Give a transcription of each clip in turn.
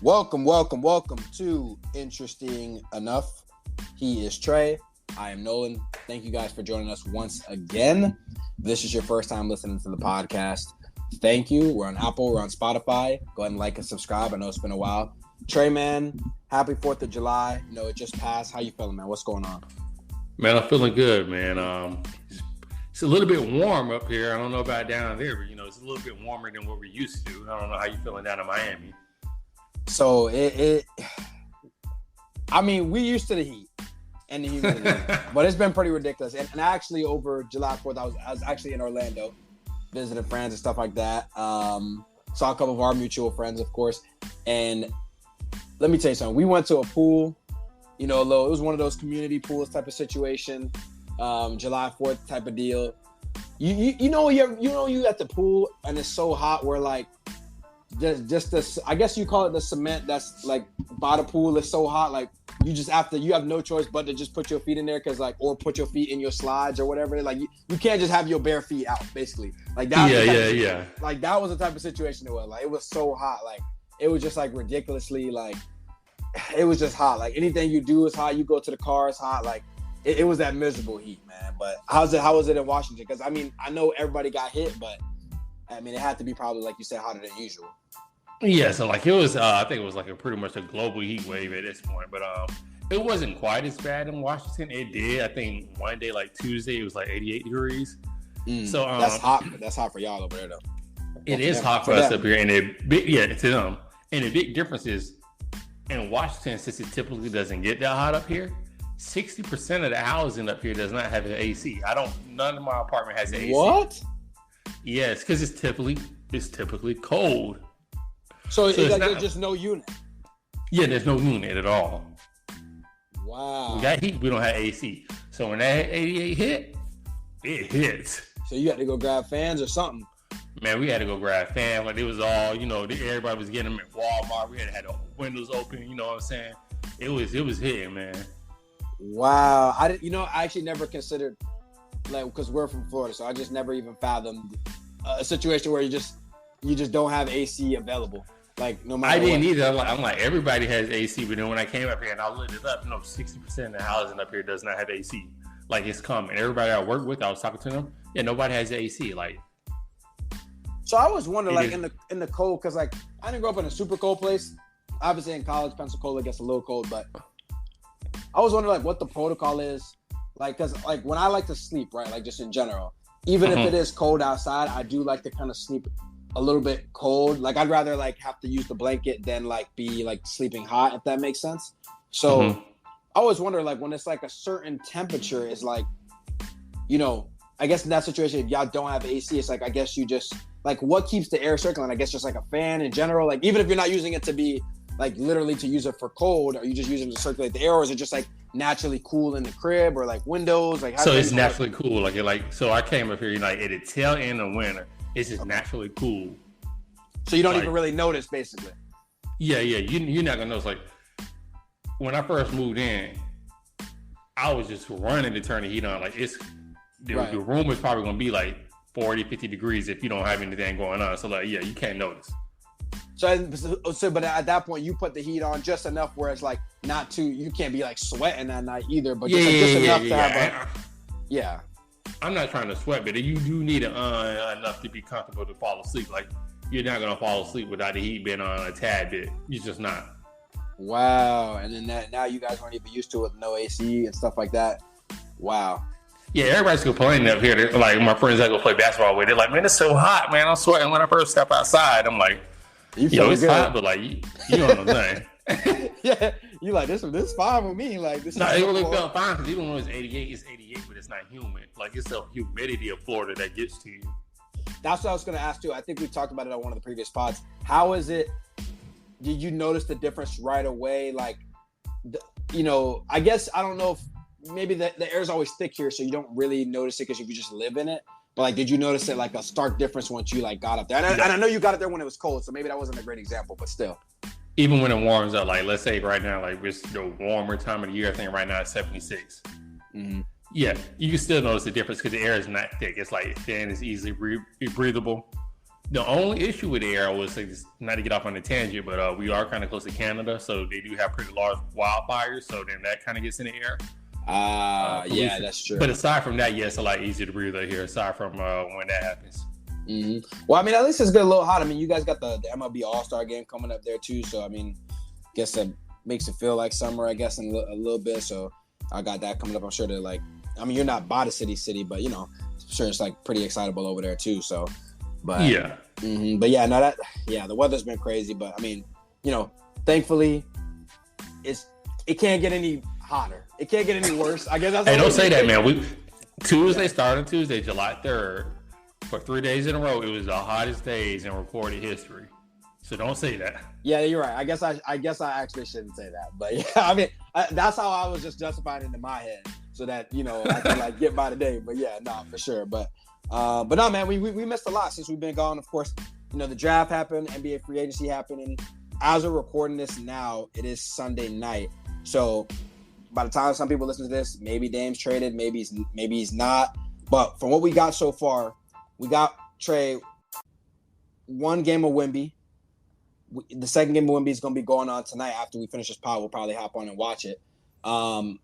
Welcome to Interesting Enough. He is Trey. I am Nolan. Thank you guys for joining us once again. If this is your first time listening to the podcast, thank you. We're on Apple. We're on Spotify. Go ahead and like and subscribe. I know it's been a while. Trey, man, happy 4th of July. You know, it just passed. How you feeling, man? What's going on? Man, I'm feeling good, man. It's a little bit warm up here. I don't know about down there, but, it's a little bit warmer than what we're used to. I don't know how you feeling down in Miami. So, we used to the heat and the humidity, but it's been pretty ridiculous. And actually, over July 4th, I was actually in Orlando visiting friends and stuff like that. Saw a couple of our mutual friends, of course. And let me tell you something. We went to a pool, it was one of those community pools type of situation, July 4th type of deal. You at the pool and it's so hot where like just this, I guess you call it the cement that's like by the pool is so hot, like you have no choice but to just put your feet in there or put your feet in your slides or whatever. Like you can't just have your bare feet out, basically. Like that. Yeah. Like that was the type of situation it was. Like it was so hot, like it was just like ridiculously like it was just hot. Like anything you do is hot. You go to the car, it's hot. Like it was that miserable heat, man. But how was it in Washington? Because I know everybody got hit, but it had to be probably, like you said, hotter than usual. Yeah, so like it was, I think it was like pretty much a global heat wave at this point, but it wasn't quite as bad in Washington. It did, I think one day, like Tuesday, it was like 88 degrees. So that's hot. That's hot for y'all over there, though. It is hot for us up here, and to them. And the big difference is in Washington, since it typically doesn't get that hot up here, 60% of the housing up here does not have an AC. None of my apartment has an AC. What? Yes, because it's typically cold. So there's just no unit. Yeah, there's no unit at all. Wow. We got heat, we don't have AC. So when that 88 hit, it hits. So you had to go grab fans or something. Man, we had to go grab fans. Like it was all, everybody was getting them at Walmart. We had the windows open. You know what I'm saying? It was hitting, man. Wow. I actually never considered, like, because we're from Florida, so I just never even fathomed a situation where you just don't have AC available. Like no matter. I didn't either. I'm like everybody has AC, but then when I came up here and I looked it up, 60% of the housing up here does not have AC. Like it's common. Everybody I work with, I was talking to them. Yeah, nobody has AC. Like. So I was wondering, like in the cold, because like I didn't grow up in a super cold place. Obviously, in college, Pensacola gets a little cold, but I was wondering like what the protocol is, like because like when I like to sleep, right, like just in general, even if it is cold outside, I do like to kind of sleep a little bit cold. Like I'd rather like have to use the blanket than like be like sleeping hot, if that makes sense. So I always wonder like when it's like a certain temperature is like, I guess in that situation, if y'all don't have AC, it's like I guess you just like what keeps the air circulating? I guess just like a fan in general. Like even if you're not using it to be like literally to use it for cold, or you just using it to circulate the air, or is it just like naturally cool in the crib or like windows? Like so it's naturally cool. So I came up here at the tail end of winter. It's just naturally cool. So you don't even really notice, basically. Yeah. You're not gonna notice. Like when I first moved in, I was just running to turn the heat on. Like the room is probably gonna be like 40, 50 degrees if you don't have anything going on. So like, yeah, you can't notice. So, but at that point, you put the heat on just enough where it's like not too. You can't be like sweating that night either, but just enough to have. I'm not trying to sweat, but you do need it on enough to be comfortable to fall asleep. Like you're not gonna fall asleep without the heat being on a tad bit. You're just not. Wow, and then now you guys weren't even used to it with no AC and stuff like that. Wow. Yeah, everybody's complaining up here. Like my friends that go play basketball with, they're like, "Man, it's so hot, man. I'm sweating when I first step outside." I'm like, it's good. Hot, but like you don't know nothing. Yeah, you like this is fine with me. Like this. No, it really felt fine because even though it's 88, it's 88, but it's not humid. Like it's the humidity of Florida that gets to you. That's what I was going to ask too. I think we talked about it on one of the previous pods. How is it? Did you notice the difference right away? Like, I guess I don't know if maybe the air is always thick here, so you don't really notice it because you just live in it. But like, did you notice it like a stark difference once you like got up there? And I know you got it there when it was cold, so maybe that wasn't a great example, but still. Even when it warms up, like let's say right now, like it's the warmer time of the year. I think right now it's 76. Mm-hmm. Yeah, you can still notice the difference because the air is not thick. It's like thin, it's easily breathable. The only issue with the air was, like, not to get off on a tangent, but we are kind of close to Canada, so they do have pretty large wildfires. So then that kind of gets in the air. Yeah, that's true. But aside from that, yeah, it's a lot easier to breathe out here. Aside from when that happens. Mm-hmm. Well, I mean, at least it's getting a little hot. I mean, you guys got the MLB All-Star game coming up there too. So I mean, I guess that makes it feel like summer. I guess in a little bit. So I got that coming up. I'm sure they're like, I mean, you're not by the city, but I'm sure it's like pretty excitable over there too. So. But yeah, but yeah, no, the weather's been crazy. But I mean, thankfully, it can't get any hotter. It can't get any worse. I guess that's. Hey, don't say that, man. Starting Tuesday, July 3rd, for 3 days in a row, it was the hottest days in recorded history. So don't say that. Yeah, you're right. I guess I actually shouldn't say that. But yeah, I mean, that's how I was just justifying it in my head, so that I can like get by the day. But yeah, no, for sure. But no, man, we missed a lot since we've been gone. Of course, the draft happened, NBA free agency happened, and as we're recording this now, it is Sunday night. So by the time some people listen to this, maybe Dame's traded, maybe he's not. But from what we got so far, we got Trey one game of Wemby. The second game of Wemby is going to be going on tonight after we finish this pod. We'll probably hop on and watch it. How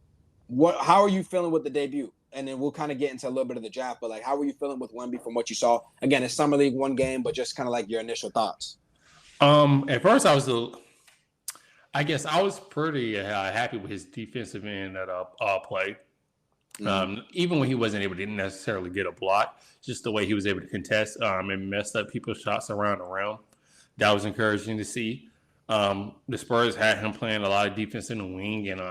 are you feeling with the debut? And then we'll kind of get into a little bit of the draft, but like, how were you feeling with Wemby from what you saw? Again, it's Summer League, one game, but just kind of like your initial thoughts. At first, I was pretty happy with his defensive end that play. Even when he wasn't able to necessarily get a block, just the way he was able to contest and messed up people's shots around the rim. That was encouraging to see. The Spurs had him playing a lot of defense in the wing, and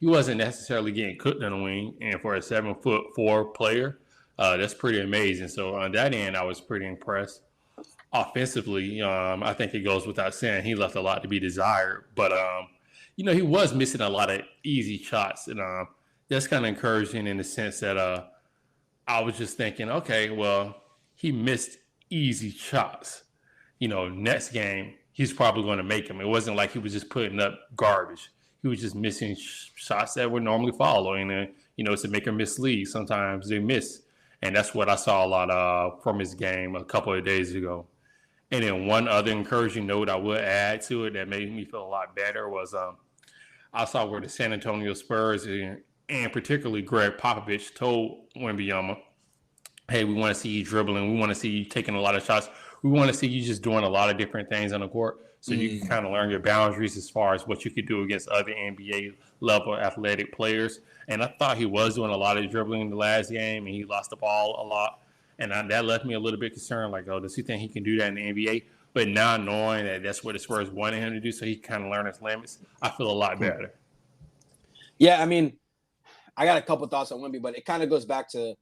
he wasn't necessarily getting cooked in the wing. And for a 7'4" player, that's pretty amazing. So on that end, I was pretty impressed. Offensively, I think it goes without saying he left a lot to be desired. But he was missing a lot of easy shots, and that's kind of encouraging in the sense that I was just thinking, okay, well, he missed easy shots. Next game, he's probably going to make them. It wasn't like he was just putting up garbage. He was just missing shots that would normally follow. And, it's a make or miss league. Sometimes they miss. And that's what I saw a lot from his game a couple of days ago. And then one other encouraging note I would add to it that made me feel a lot better was I saw where the San Antonio Spurs and particularly Greg Popovich told Wembanyama, hey, we want to see you dribbling. We want to see you taking a lot of shots. We want to see you just doing a lot of different things on the court so you can kind of learn your boundaries as far as what you could do against other NBA-level athletic players. And I thought he was doing a lot of dribbling in the last game, and he lost the ball a lot. And that left me a little bit concerned, like, oh, does he think he can do that in the NBA? But now knowing that that's what the Spurs wanted him to do so he can kind of learn his limits, I feel a lot better. Yeah, I mean, I got a couple thoughts on Wemby, but it kind of goes back to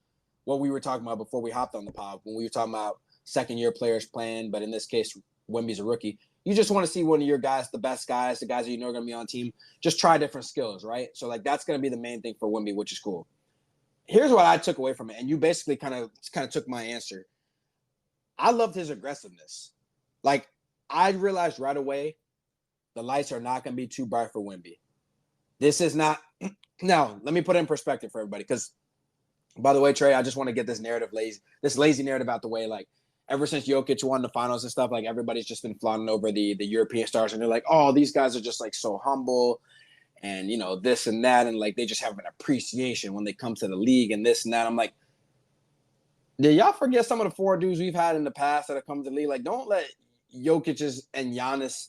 what we were talking about before we hopped on the pod, when we were talking about second-year players playing, but in this case, Wemby's a rookie. You just want to see one of your guys, the best guys, the guys that are going to be on team, just try different skills, right? So, like, that's going to be the main thing for Wemby, which is cool. Here's what I took away from it, and you basically kind of took my answer. I loved his aggressiveness. Like, I realized right away the lights are not going to be too bright for Wemby. This is not – now, let me put it in perspective for everybody, because, by the way, Trey, I just want to get this lazy narrative out the way, like, ever since Jokic won the finals and stuff, like everybody's just been flaunting over the European stars, and they're like, oh, these guys are just like so humble and, this and that. And like, they just have an appreciation when they come to the league and this and that. I'm like, did y'all forget some of the 4 dudes we've had in the past that have come to the league? Like, don't let Jokic's and Giannis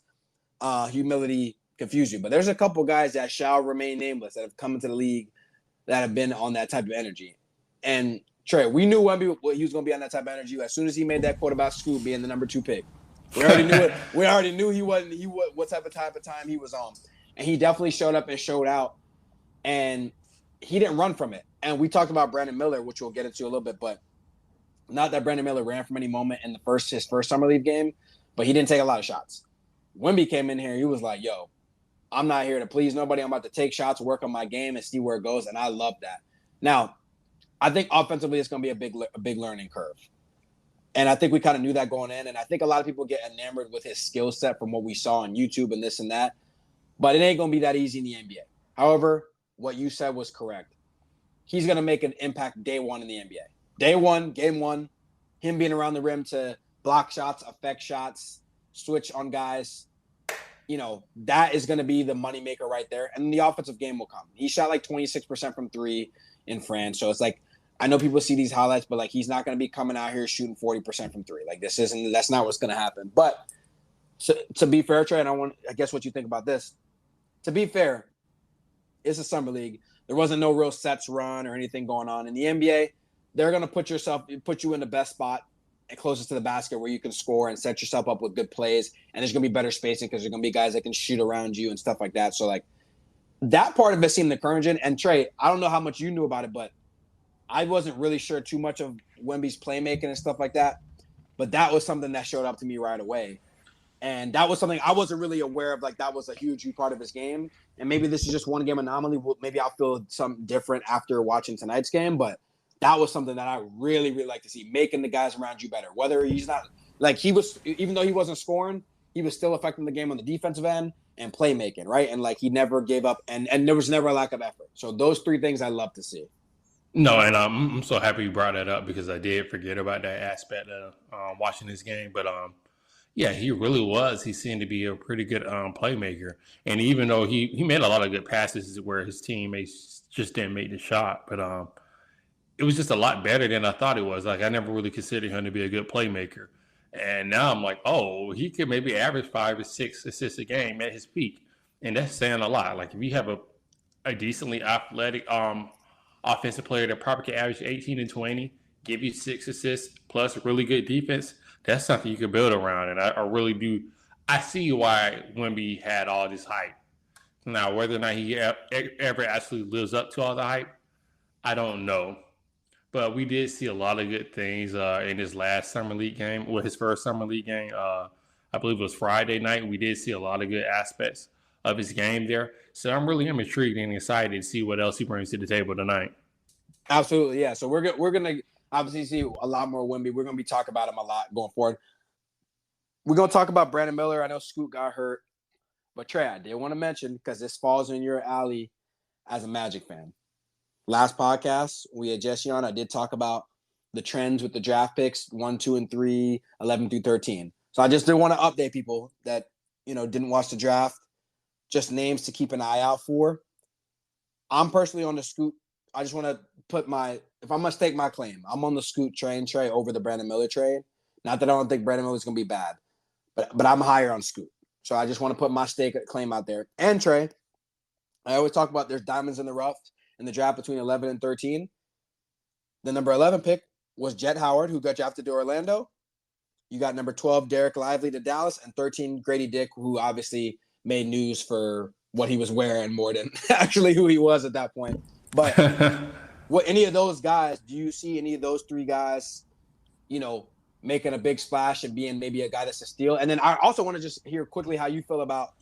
humility confuse you. But there's a couple guys that shall remain nameless that have come into the league that have been on that type of energy. And Trey, we knew Wemby, he was going to be on that type of energy as soon as he made that quote about Scoot being the number 2 pick. We already knew it. We already knew what type of time he was on. And he definitely showed up and showed out. And he didn't run from it. And we talked about Brandon Miller, which we'll get into a little bit, but not that Brandon Miller ran from any moment in his first Summer League game, but he didn't take a lot of shots. Wemby came in here, he was like, yo, I'm not here to please nobody. I'm about to take shots, work on my game, and see where it goes. And I love that. Now, I think offensively it's going to be a big learning curve. And I think we kind of knew that going in. And I think a lot of people get enamored with his skill set from what we saw on YouTube and this and that. But it ain't going to be that easy in the NBA. However, what you said was correct. He's going to make an impact day one in the NBA. Day one, game one, him being around the rim to block shots, affect shots, switch on guys. That is going to be the moneymaker right there. And the offensive game will come. He shot like 26% from three in France. So it's like, I know people see these highlights, but like he's not going to be coming out here shooting 40% from three. Like that's not what's going to happen. But to be fair, Trey, and I guess what you think about this. To be fair, it's a summer league. There wasn't no real sets run or anything going on. In the NBA, they're going to put you in the best spot and closest to the basket where you can score and set yourself up with good plays. And there's going to be better spacing because there's going to be guys that can shoot around you and stuff like that. So like that part of it seemed encouraging. And Trey, I don't know how much you knew about it, but I wasn't really sure too much of Wemby's playmaking and stuff like that. But that was something that showed up to me right away. And that was something I wasn't really aware of. Like that was a huge part of his game. And maybe this is just one game anomaly. Maybe I'll feel something different after watching tonight's game. But that was something that I really, really like to see, making the guys around you better. Whether he's not like he was, even though he wasn't scoring, he was still affecting the game on the defensive end and playmaking, right? And like he never gave up, and there was never a lack of effort. So those three things I love to see. No, and I'm so happy you brought that up because I did forget about that aspect of watching this game. But yeah, he really was. He seemed to be a pretty good playmaker. And even though he made a lot of good passes where his teammates just didn't make the shot, but it was just a lot better than I thought it was. Like I never really considered him to be a good playmaker. And now I'm like, oh, he could maybe average 5 or 6 assists a game at his peak. And that's saying a lot. Like if you have a decently athletic offensive player that probably can average 18 and 20, give you 6 assists plus really good defense, that's something you can build around. And I really do. I see why Wemby had all this hype. Now, whether or not he ever actually lives up to all the hype, I don't know. But we did see a lot of good things in his last summer league game, his first summer league game. I believe it was Friday night. We did see a lot of good aspects of his game there. So I'm really intrigued and excited to see what else he brings to the table tonight. Absolutely, yeah. So we're gonna obviously see a lot more Wemby. We're gonna be talking about him a lot going forward. We're gonna talk about Brandon Miller. I know Scoot got hurt, but Trey, I did want to mention because this falls in your alley as a Magic fan. Last podcast we had Jesse on. I did talk about the trends with the draft picks 1, 2, and 3, 11 through 13. So I just did want to update people that didn't watch the draft. Just names to keep an eye out for. I'm personally on the Scoot. I just want to put if I must stake my claim, I'm on the Scoot train, Trey, over the Brandon Miller train. Not that I don't think Brandon Miller is going to be bad, but I'm higher on Scoot. So I just want to put my stake claim out there. And Trey, I always talk about there's diamonds in the rough in the draft between 11 and 13. The number 11 pick was Jet Howard, who got drafted to Orlando. You got number 12, Derek Lively to Dallas, and 13, Grady Dick, who obviously made news for what he was wearing more than actually who he was at that point. But any of those guys, do you see any of those 3 guys, making a big splash and being maybe a guy that's a steal? And then I also want to just hear quickly how you feel about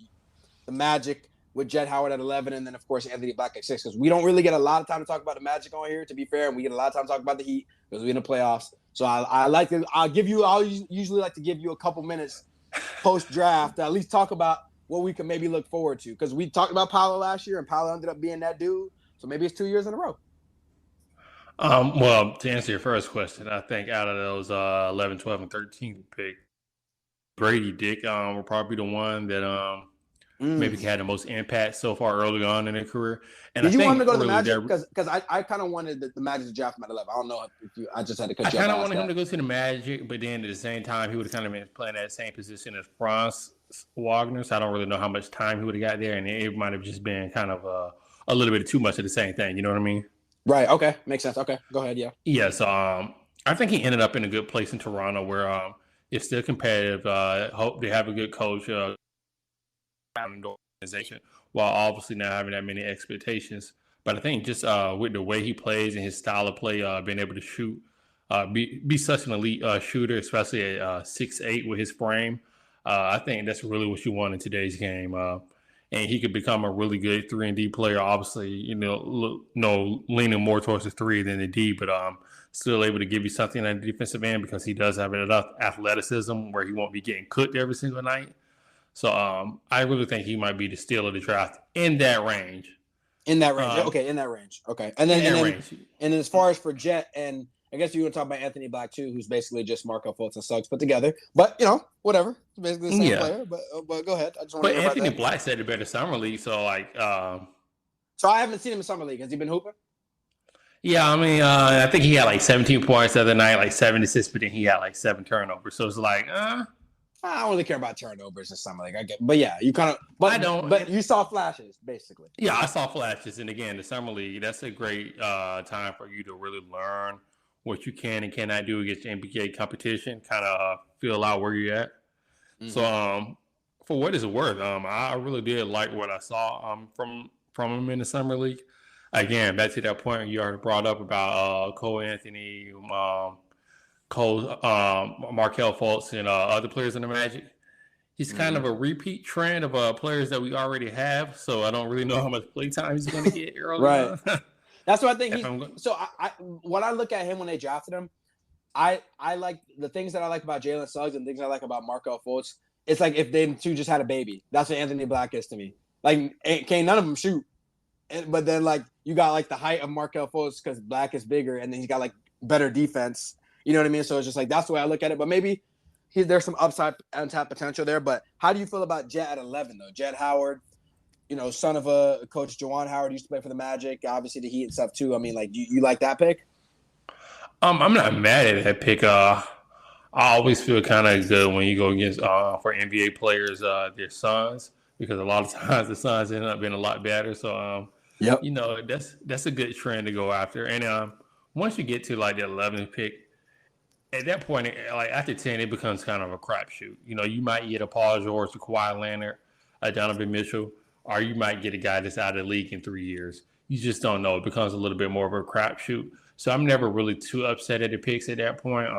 the Magic with Jet Howard at 11 and then, of course, Anthony Black at 6, because we don't really get a lot of time to talk about the Magic on here, to be fair, and we get a lot of time to talk about the Heat because we're in the playoffs. So I'll usually like to give you a couple minutes post-draft to at least talk about what we can maybe look forward to, because we talked about Paolo last year and Paolo ended up being that dude. So maybe it's 2 years in a row. Well, to answer your first question, I think out of those 11, 12, and 13 pick, Grady Dick will probably be the one that maybe had the most impact so far early on in their career. And Did you want him to go to the Magic? Because I kind of wanted the Magic to draft him at 11. I don't know if you. I just had to cut you off. I kind of wanted him to go to the Magic, but then at the same time, he would have kind of been playing that same position as Franz Wagner. So I don't really know how much time he would have got there, and it might have just been kind of a little bit too much of the same thing. You know what I mean? Right. Okay. Makes sense. Okay. Go ahead. Yeah. Yeah. So I think he ended up in a good place in Toronto where it's still competitive. Hope they have a good coach, organization, while obviously not having that many expectations. But I think just with the way he plays and his style of play, being able to shoot, be such an elite shooter, especially at 6'8" with his frame, I think that's really what you want in today's game. And he could become a really good 3-and-D player. Obviously, leaning more towards the 3 than the D, but still able to give you something on the defensive end because he does have enough athleticism where he won't be getting cooked every single night. So I really think he might be the steal of the draft in that range. In that range, okay. In that range, okay. And then as far as for Jet and I guess you would talk about Anthony Black too, who's basically just Marco Fultz and Suggs put together. But whatever, it's basically the same player. But go ahead. I just want to But hear Anthony about that. Black said it better Summer League, so like. So I haven't seen him in Summer League. Has he been hooping? Yeah, I mean, I think he had like 17 points the other night, like 7 assists, but then he had like 7 turnovers. So it's like, I don't really care about turnovers in Summer League. I get, but yeah, you kind of. But I don't. But you saw flashes, basically. Yeah, I saw flashes, and again, the Summer League, that's a great time for you to really learn what you can and cannot do against NBA competition. Kind of feel out where you're at. Mm-hmm. So, for what it's worth, I really did like what I saw from him in the Summer League. Again, back to that point you already brought up about Cole Anthony, Markel Fultz, and other players in the Magic. He's kind of a repeat trend of players that we already have, so I don't really know how much play time he's going to get early right. That's what I think. When I look at him when they drafted him, I like the things that I like about Jalen Suggs and things I like about Markel Fultz. It's like if they two just had a baby. That's what Anthony Black is to me. Like, can't none of them shoot. But then, like, you got, like, the height of Markel Fultz because Black is bigger, and then he's got, like, better defense. You know what I mean? So it's just, like, that's the way I look at it. But maybe there's some upside, untapped potential there. But how do you feel about Jet at 11, though? Jet Howard, son of a coach Juwan Howard, used to play for the Magic, obviously the Heat and stuff, too. I mean, like, you like that pick? I'm not mad at that pick. I always feel kind of good when you go against, for NBA players, their sons, because a lot of times the sons end up being a lot better. So, yep. That's a good trend to go after. And once you get to like the 11th pick, at that point, like after 10, it becomes kind of a crapshoot. You might get a Paul George, a Kawhi Leonard, a Donovan Mitchell, or you might get a guy that's out of the league in 3 years. You just don't know. It becomes a little bit more of a crapshoot. So I'm never really too upset at the picks at that point.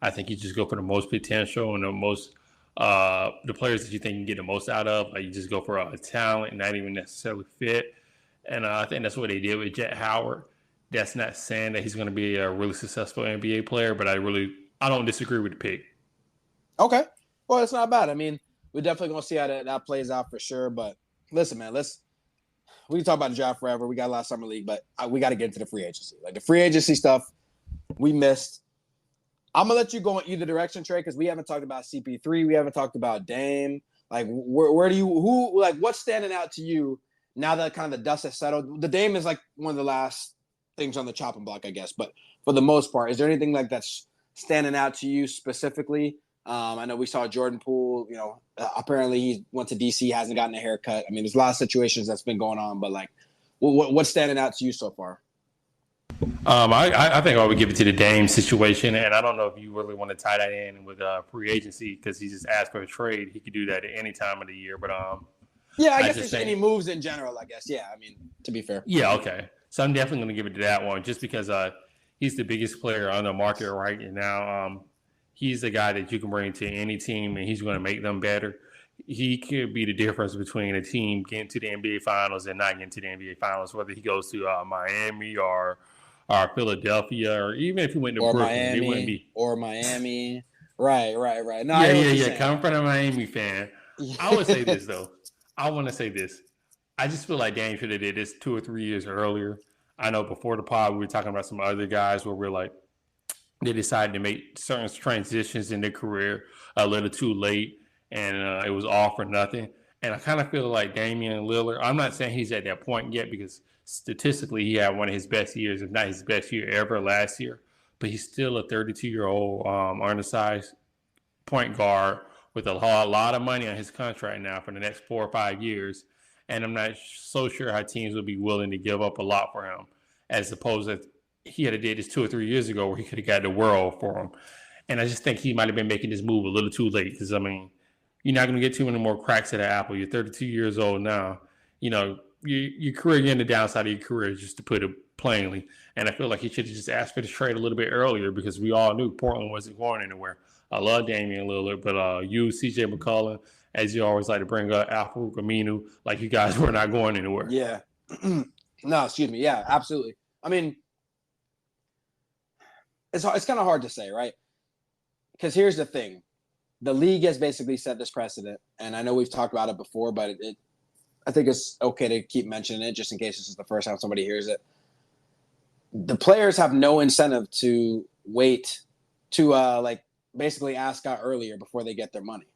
I think you just go for the most potential and the most the players that you think you can get the most out of. Like you just go for a talent, not even necessarily fit. And I think that's what they did with Jet Howard. That's not saying that he's going to be a really successful NBA player, but I don't disagree with the pick. Okay. Well, it's not bad. I mean, we're definitely going to see how that plays out for sure. But listen, man, we can talk about the draft forever. We got a lot of Summer League, but we got to get into the free agency. Like the free agency stuff we missed. I'm going to let you go in either direction, Trey, because we haven't talked about CP3. We haven't talked about Dame. Like, what's standing out to you now that kind of the dust has settled? The Dame is like one of the last things on the chopping block, I guess. But for the most part, is there anything like that's standing out to you specifically? I know we saw Jordan Poole, apparently he went to DC, hasn't gotten a haircut. I mean, there's a lot of situations that's been going on, but like, what's standing out to you so far? I think I would give it to the Dame situation, and I don't know if you really want to tie that in with free agency because he just asked for a trade. He could do that at any time of the year, but yeah, I guess there's any moves in general. I guess, yeah. I mean, to be fair, yeah, okay. So I'm definitely going to give it to that one just because he's the biggest player on the market right now. He's the guy that you can bring to any team, and he's going to make them better. He could be the difference between a team getting to the NBA Finals and not getting to the NBA Finals, whether he goes to Miami or Philadelphia, or even if he went to Brooklyn, Miami, it wouldn't be. Or Miami. Right. No, Yeah. Coming from a Miami fan, I would say this, though. I want to say this. I just feel like Dame should have did this 2 or 3 years earlier. I know before the pod, we were talking about some other guys where we're like, they decided to make certain transitions in their career a little too late, and it was all for nothing. And I kind of feel like Damian Lillard, I'm not saying he's at that point yet because statistically he had one of his best years, if not his best year ever last year, but he's still a 32-year-old undersized point guard with a lot of money on his contract now for the next 4 or 5 years. And I'm not so sure how teams would be willing to give up a lot for him, as opposed to he had did this 2 or 3 years ago where he could have got the world for him. And I just think he might have been making this move a little too late because, I mean, you're not going to get too many more cracks at the apple. You're 32 years old now. Your career, you're in the downside of your career, just to put it plainly. And I feel like he should have just asked for the trade a little bit earlier because we all knew Portland wasn't going anywhere. I love Damian Lillard, but you, CJ McCollum, as you always like to bring up, Al-Farouq Aminu, like you guys were not going anywhere. Yeah. No, excuse me. Yeah, absolutely. I mean, it's kind of hard to say, right? Because here's the thing. The league has basically set this precedent, and I know we've talked about it before, but I think it's okay to keep mentioning it just in case this is the first time somebody hears it. the players have no incentive to wait to basically ask out earlier before they get their money.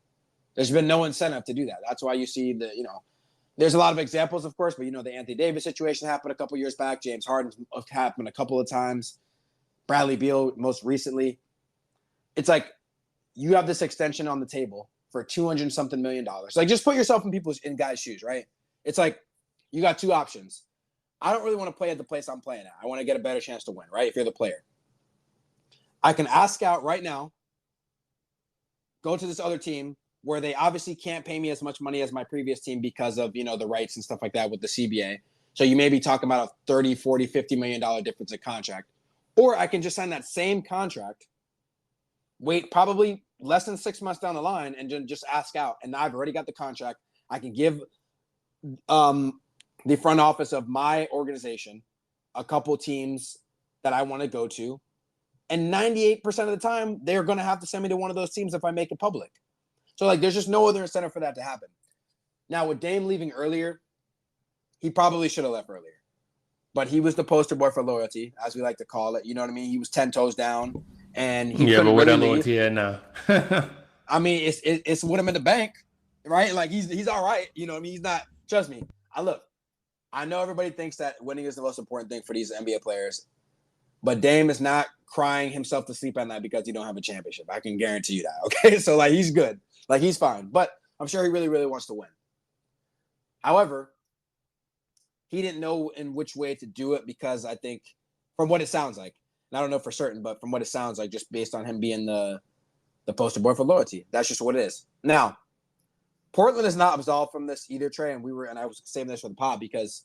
There's been no incentive to do that. That's why you see there's a lot of examples, of course, but the Anthony Davis situation happened a couple years back. James Harden happened a couple of times. Bradley Beal most recently. It's like you have this extension on the table for $200-something million. Like, just put yourself in guys' shoes, right? It's like you got two options. I don't really want to play at the place I'm playing at. I want to get a better chance to win, right? If you're the player. I can ask out right now, go to this other team where they obviously can't pay me as much money as my previous team because of, the rights and stuff like that with the CBA. So you may be talking about a 30, 40, $50 million difference in contract. Or I can just sign that same contract, wait probably less than 6 months down the line, and just ask out. And I've already got the contract. I can give the front office of my organization a couple teams that I want to go to. And 98% of the time, they're going to have to send me to one of those teams if I make it public. So, there's just no other incentive for that to happen. Now, with Dame leaving earlier, he probably should have left earlier. But he was the poster boy for loyalty, as we like to call it. You know what I mean? He was 10 toes down, and he couldn't where really that loyalty at now? I mean, it's with him in the bank, right? Like, he's all right. You know what I mean? He's not. Trust me. I know everybody thinks that winning is the most important thing for these NBA players, but Dame is not crying himself to sleep at night because he don't have a championship. I can guarantee you that. Okay, so he's good. He's fine, but I'm sure he really, really wants to win. However, he didn't know in which way to do it because I think, from what it sounds like, and I don't know for certain, but from what it sounds like, just based on him being the poster boy for loyalty, that's just what it is. Now, Portland is not absolved from this either, Trey, and I was saving this for the pod because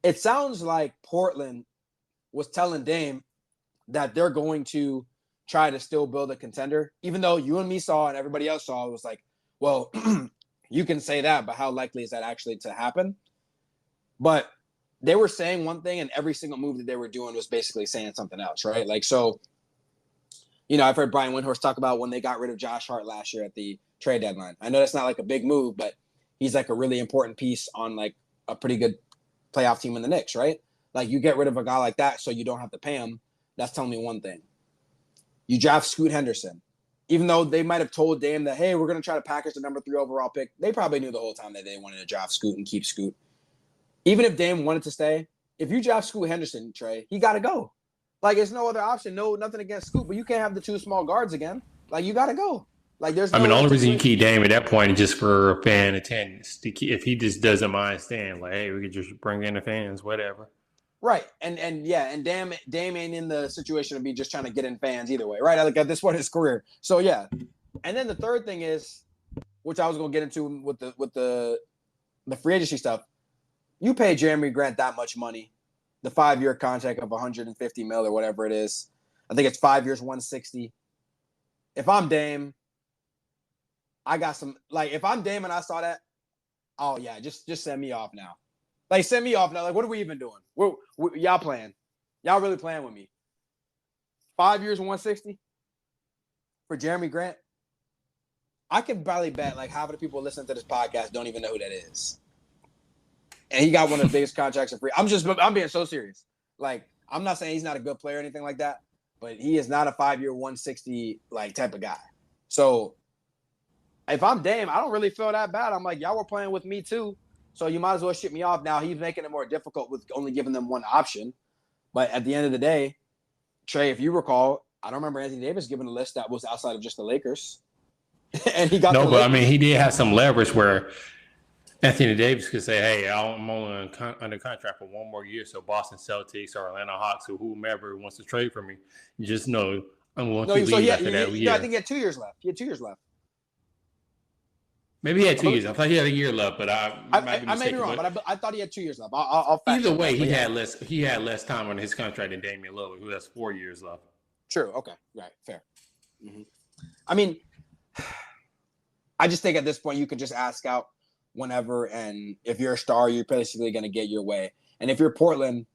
it sounds like Portland was telling Dame that they're going to try to still build a contender, even though you and me saw and everybody else saw, it was like, well, you can say that, but how likely is that actually to happen? But they were saying one thing, and every single move that they were doing was basically saying something else, right? I've heard Brian Windhorst talk about when they got rid of Josh Hart last year at the trade deadline. I know that's not a big move, but he's a really important piece on a pretty good playoff team in the Knicks, right? You get rid of a guy like that so you don't have to pay him. That's telling me one thing. You draft Scoot Henderson. Even though they might have told Dame that, hey, we're going to try to package the number 3 overall pick, they probably knew the whole time that they wanted to draft Scoot and keep Scoot. Even if Dame wanted to stay, if you draft Scoot Henderson, Trey, he got to go. There's no other option. No, nothing against Scoot, but you can't have the 2 small guards again. You got to go. There's. The only reason you keep Dame at that point is just for fan attendance. If he just doesn't mind staying, hey, we could just bring in the fans, whatever. Right, and Dame ain't in the situation to be just trying to get in fans either way, right? At this point in his career. So yeah, and then the third thing is, which I was going to get into with the free agency stuff. You pay Jeremy Grant that much money, the 5-year contract of $150 million or whatever it is. I think it's 5 years, $160. If I'm Dame, I got some. If I'm Dame and I saw that, oh yeah, just send me off now. Send me off now. What are we even doing? Y'all playing. Y'all really playing with me. 5 years, $160 for Jeremy Grant. I can probably bet half of the people listening to this podcast don't even know who that is. And he got one of the biggest contracts in free. I'm being so serious. I'm not saying he's not a good player or anything like that, but he is not a 5-year, $160 type of guy. So if I'm Dame, I don't really feel that bad. I'm y'all were playing with me too. So you might as well ship me off. Now he's making it more difficult with only giving them one option. But at the end of the day, Trey, if you recall, I don't remember Anthony Davis giving a list that was outside of just the Lakers. And he got he did have some leverage where Anthony Davis could say, hey, I'm only under contract for 1 more year. So Boston Celtics or Atlanta Hawks or whomever wants to trade for me, you just know I'm going to leave after that year. I think he had 2 years left. He had 2 years left. Maybe he had 2 years. I thought he had a year left, but I may be wrong, but I thought he had 2 years left. I'll fact either way, he had less time on his contract than Damian Lillard, who has 4 years left. True. Okay. Right. Fair. Mm-hmm. I mean, I just think at this point you could just ask out whenever, and if you're a star, you're basically going to get your way. And if you're Portland,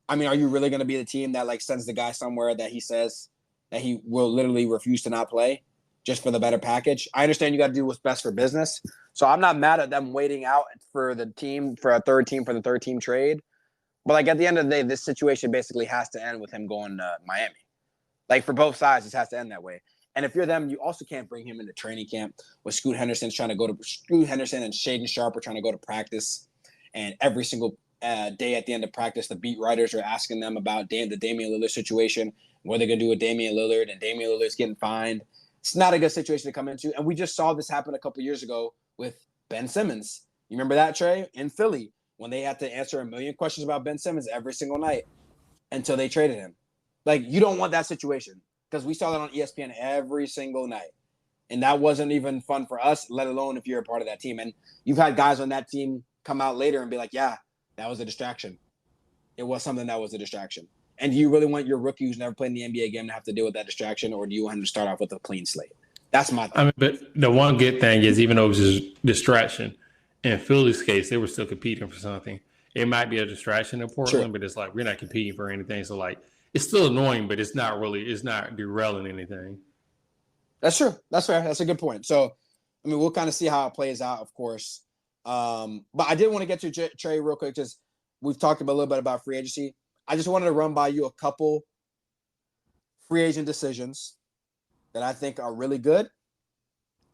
I mean, are you really going to be the team that sends the guy somewhere that he says that he will literally refuse to not play just for the better package? I understand you got to do what's best for business. So I'm not mad at them waiting out for the team, for a third team trade. But like at the end of the day, this situation basically has to end with him going to Miami. Like for both sides, it has to end that way. And if you're them, you also can't bring him into training camp with Scoot Henderson and Shaden Sharp are trying to go to practice. And every single day at the end of practice, the beat writers are asking them about the Damian Lillard situation, what they're going to do with Damian Lillard, and Damian Lillard's getting fined. It's not a good situation to come into. And we just saw this happen a couple years ago with Ben Simmons. You remember that, Trey? In Philly, when they had to answer a million questions about Ben Simmons every single night until they traded him. Like, you don't want that situation because we saw that on ESPN every single night. And that wasn't even fun for us, let alone if you're a part of that team. And you've had guys on that team come out later and be like, yeah, that was a distraction. It was something that was a distraction. And do you really want your rookie who's never played in the NBA game to have to deal with that distraction, or do you want him to start off with a clean slate? That's my thing. I mean, but the one good thing is, even though it was just distraction, in Philly's case, they were still competing for something. It might be a distraction in Portland, but it's like we're not competing for anything. So, like, it's still annoying, but it's not derailing anything. That's true. That's fair. That's a good point. So, I mean, we'll kind of see how it plays out, of course. But I did want to get to Trey real quick. Just we've talked a little bit about free agency. I just wanted to run by you a couple free agent decisions that I think are really good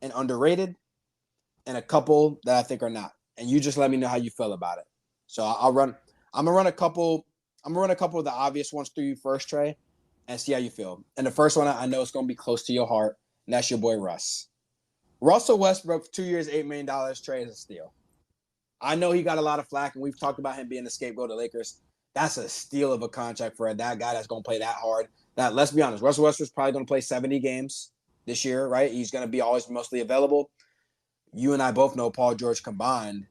and underrated, and a couple that I think are not. And you just let me know how you feel about it. So I'm gonna run a couple of the obvious ones through you first, Trey, and see how you feel. And the first one I know is gonna be close to your heart, and that's your boy Russ. Russell Westbrook, 2 years, $8 million, Trey, is a steal. I know he got a lot of flack, and we've talked about him being the scapegoat of the Lakers. That's a steal of a contract for that guy that's going to play that hard. Now, let's be honest. Russell Westbrook's probably going to play 70 games this year, right? He's going to be always mostly available. You and I both know Paul George combined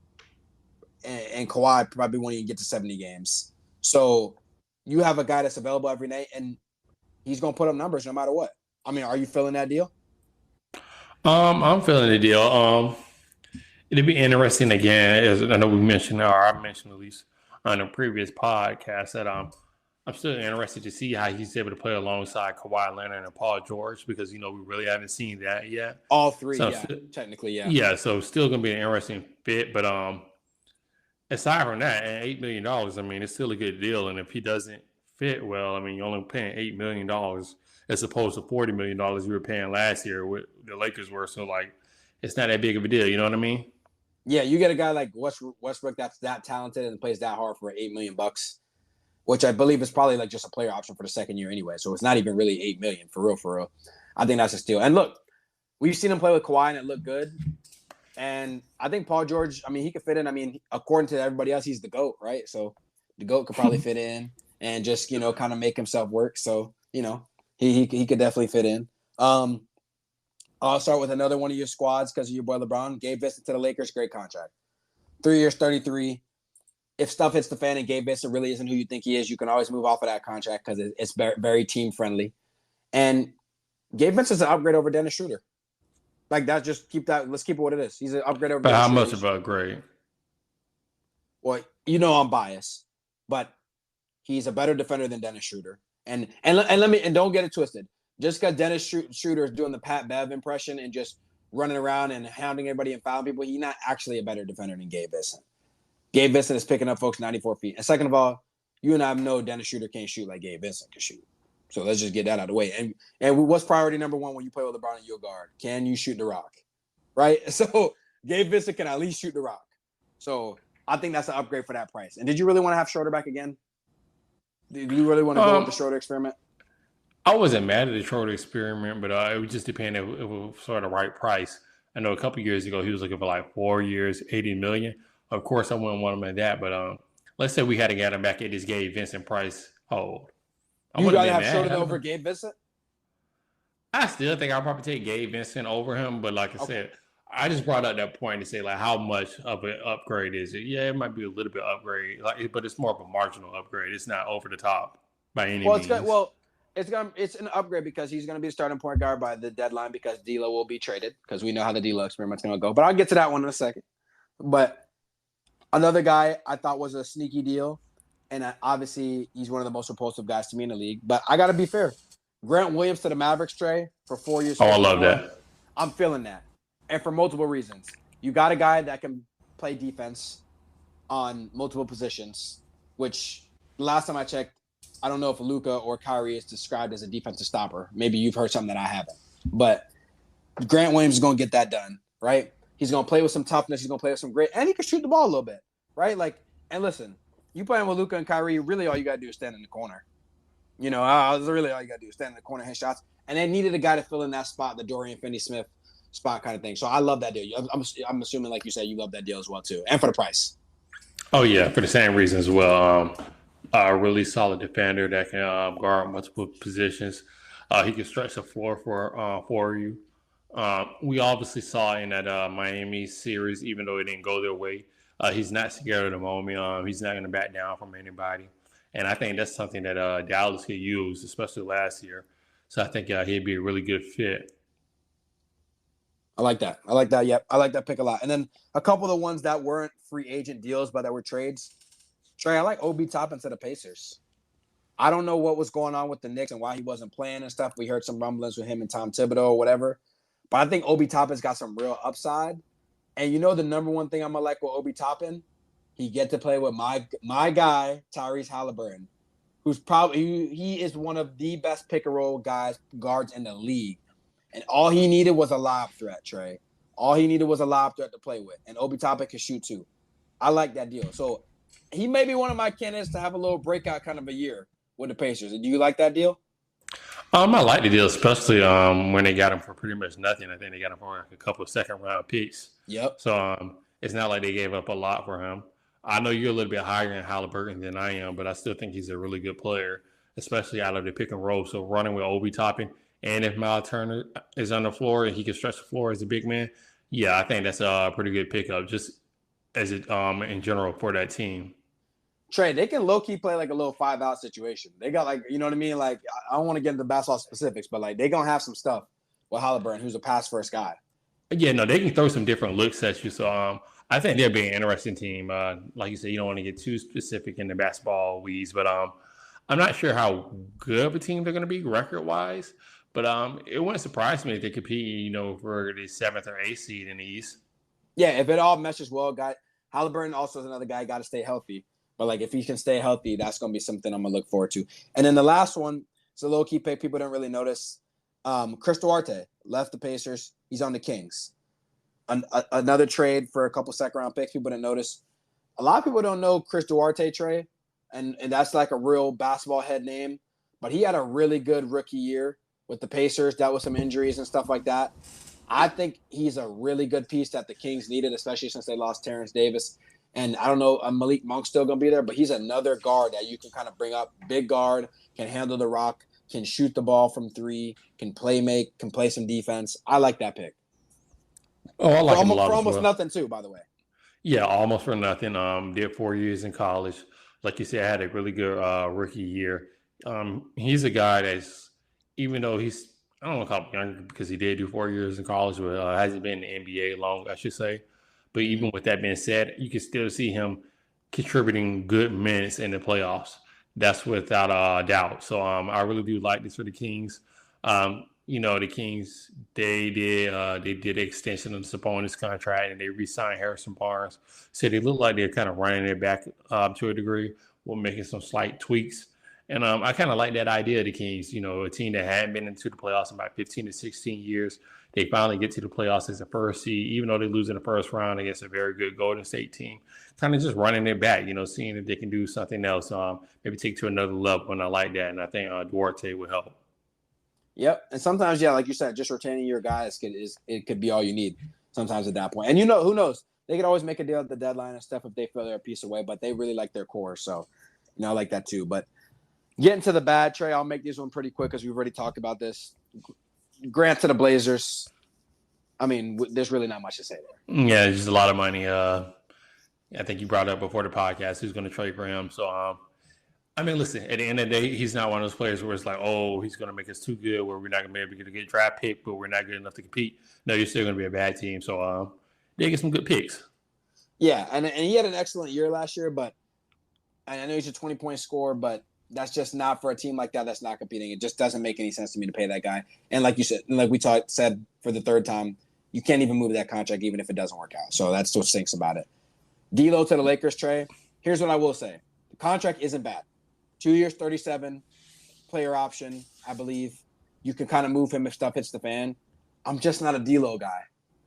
and Kawhi probably won't even get to 70 games. So you have a guy that's available every night, and he's going to put up numbers no matter what. I mean, are you feeling that deal? I'm feeling the deal. It'd be interesting again, as I know we mentioned, or I mentioned at least on a previous podcast, that I'm still interested to see how he's able to play alongside Kawhi Leonard and Paul George, because we really haven't seen that yet. All three, technically, yeah. Yeah, so still gonna be an interesting fit. But aside from that, and $8 million, I mean, it's still a good deal. And if he doesn't fit well, I mean, you're only paying $8 million as opposed to $40 million you were paying last year with the Lakers were. So, like, it's not that big of a deal. You know what I mean? Yeah, you get a guy like Westbrook that's that talented and plays that hard for $8 million, which I believe is probably like just a player option for the second year anyway. So it's not even really $8 million for real. I think that's a steal. And look, we've seen him play with Kawhi and it looked good. And I think Paul George, I mean, he could fit in. I mean, according to everybody else, he's the GOAT, right? So the GOAT could probably fit in and just, kind of make himself work. So, he could definitely fit in. I'll start with another one of your squads because of your boy LeBron. Gabe Vincent to the Lakers, great contract. 3 years, 33. If stuff hits the fan and Gabe Vincent really isn't who you think he is, you can always move off of that contract because it's very, very team friendly. And Gabe Vincent's an upgrade over Dennis Schroeder. Like that, let's keep it what it is. He's an upgrade over Dennis Schroeder. But how much of an upgrade? Well, I'm biased, but he's a better defender than Dennis Schroeder. And don't get it twisted. Just because Dennis Schroeder is doing the Pat Bev impression and just running around and hounding everybody and fouling people, he's not actually a better defender than Gabe Vincent. Gabe Vincent is picking up folks 94 feet. And second of all, you and I know Dennis Schroeder can't shoot like Gabe Vincent can shoot. So let's just get that out of the way. And what's priority number one when you play with LeBron and your guard? Can you shoot the rock? Right? So Gabe Vincent can at least shoot the rock. So I think that's an upgrade for that price. And did you really want to have Schroeder back again? Do you really want to go with the Schroeder experiment? I wasn't mad at the Schroeder experiment, but it would just depend if it was sort of the right price. I know a couple of years ago he was looking for like 4 years, $80 million. Of course, I wouldn't want him at that, but let's say we had to get him back at this Gabe Vincent price hold. You'd rather have Schroeder over Gabe Vincent? I still think I'll probably take Gabe Vincent over him, but like I said, I just brought up that point to say like how much of an upgrade is it? Yeah, it might be a little bit upgrade, but it's more of a marginal upgrade. It's not over the top by any means. It's an upgrade because he's going to be a starting point guard by the deadline because D'Lo will be traded because we know how the D'Lo experiment's going to go. But I'll get to that one in a second. But another guy I thought was a sneaky deal, and obviously he's one of the most repulsive guys to me in the league. But I got to be fair. Grant Williams to the Mavericks, Trey, for 4 years. Oh, I love that. I'm feeling that. And for multiple reasons. You got a guy that can play defense on multiple positions, which the last time I checked, I don't know if Luka or Kyrie is described as a defensive stopper. Maybe you've heard something that I haven't. But Grant Williams is going to get that done, right? He's going to play with some toughness. He's going to play with some grit. And he can shoot the ball a little bit, right? Like, and listen, you playing with Luka and Kyrie, really all you got to do is stand in the corner. You know, really all you got to do is stand in the corner, hit shots. And they needed a guy to fill in that spot, the Dorian Finney-Smith spot kind of thing. So I love that deal. I'm assuming, like you said, you love that deal as well, too. And for the price. Oh, yeah, for the same reason as well. A really solid defender that can guard multiple positions. He can stretch the floor for you. We obviously saw in that Miami series, even though it didn't go their way, he's not scared of the moment. He's not going to back down from anybody. And I think that's something that Dallas could use, especially last year. So I think he'd be a really good fit. I like that. Yep. I like that pick a lot. And then a couple of the ones that weren't free agent deals, but that were trades. Trey, I like Obi Toppin to the Pacers. I don't know what was going on with the Knicks and why he wasn't playing and stuff. We heard some rumblings with him and Tom Thibodeau or whatever. But I think Obi Toppin's got some real upside. And you know the number one thing I'm going to like with Obi Toppin? He get to play with my guy, Tyrese Halliburton, who's probably he is one of the best pick-and-roll guards in the league. And all he needed was a lob threat, Trey. All he needed was a lob threat to play with. And Obi Toppin can shoot too. I like that deal. So he may be one of my candidates to have a little breakout kind of a year with the Pacers. Do you like that deal? I like the deal, especially when they got him for pretty much nothing. I think they got him for like a couple of second-round picks. Yep. So it's not like they gave up a lot for him. I know you're a little bit higher in Halliburton than I am, but I still think he's a really good player, especially out of the pick and roll. So running with Obi Toppin, and if Miles Turner is on the floor and he can stretch the floor as a big man, yeah, I think that's a pretty good pickup just as it in general for that team. Trey, they can low-key play like a little 5-out situation. They got like, you know what I mean? Like, I don't want to get into basketball specifics, but like they going to have some stuff with Halliburton, who's a pass-first guy. Yeah, no, they can throw some different looks at you. So I think they'll be an interesting team. Like you said, you don't want to get too specific in the basketball weeds, but I'm not sure how good of a team they're going to be record-wise. But it wouldn't surprise me if they compete, for the 7th or 8th seed in the East. Yeah, if it all meshes well, Halliburton also is another guy got to stay healthy. But like if he can stay healthy, that's going to be something I'm going to look forward to. And then the last one, it's a low-key pick. People don't really notice. Chris Duarte left the Pacers. He's on the Kings. Another trade for a couple second-round picks. People didn't notice. A lot of people don't know Chris Duarte, Trey, and that's like a real basketball head name. But he had a really good rookie year with the Pacers, dealt with some injuries and stuff like that. I think he's a really good piece that the Kings needed, especially since they lost Terrence Davis. And I don't know, Malik Monk's still going to be there, but he's another guard that you can kind of bring up. Big guard, can handle the rock, can shoot the ball from three, can play some defense. I like that pick. Oh, I like him a lot. For almost nothing too, by the way. Yeah, almost for nothing. Did 4 years in college. Like you said, had a really good rookie year. He's a guy that's, even though he's, I don't know how younger because he did do 4 years in college, but hasn't been in the NBA long, I should say. But even with that being said, you can still see him contributing good minutes in the playoffs. That's without a doubt. So I really do like this for the Kings. The Kings, they did the extension of the Sabonis contract and they re-signed Harrison Barnes. So they look like they're kind of running it back to a degree while making some slight tweaks. And I kind of like that idea of the Kings, a team that hadn't been into the playoffs in about 15 to 16 years. They finally get to the playoffs as a first seed, even though they lose in the first round against a very good Golden State team. Kind of just running it back, seeing if they can do something else, maybe take to another level. And I like that. And I think Duarte would help. Yep. And sometimes, yeah, like you said, just retaining your guys could be all you need sometimes at that point. And who knows? They could always make a deal at the deadline and stuff if they feel they're a piece away, but they really like their core. So, I like that too. But getting to the bad, Trey, I'll make this one pretty quick because we've already talked about this. Grant to the Blazers. I mean, there's really not much to say there. Yeah, just a lot of money. I think you brought up before the podcast who's going to trade for him. So, listen, at the end of the day, he's not one of those players where it's like, oh, he's going to make us too good where we're not going to be able to get a draft pick, but we're not good enough to compete. No, you're still going to be a bad team. So, they get some good picks. Yeah, and he had an excellent year last year, but I know he's a 20-point scorer, but that's just not for a team like that that's not competing. It just doesn't make any sense to me to pay that guy. And like you said, like we said for the third time, you can't even move that contract even if it doesn't work out. So that's what stinks about it. D'Lo to the Lakers, Trey. Here's what I will say. The contract isn't bad. 2 years, 37, player option, I believe. You can kind of move him if stuff hits the fan. I'm just not a D'Lo guy.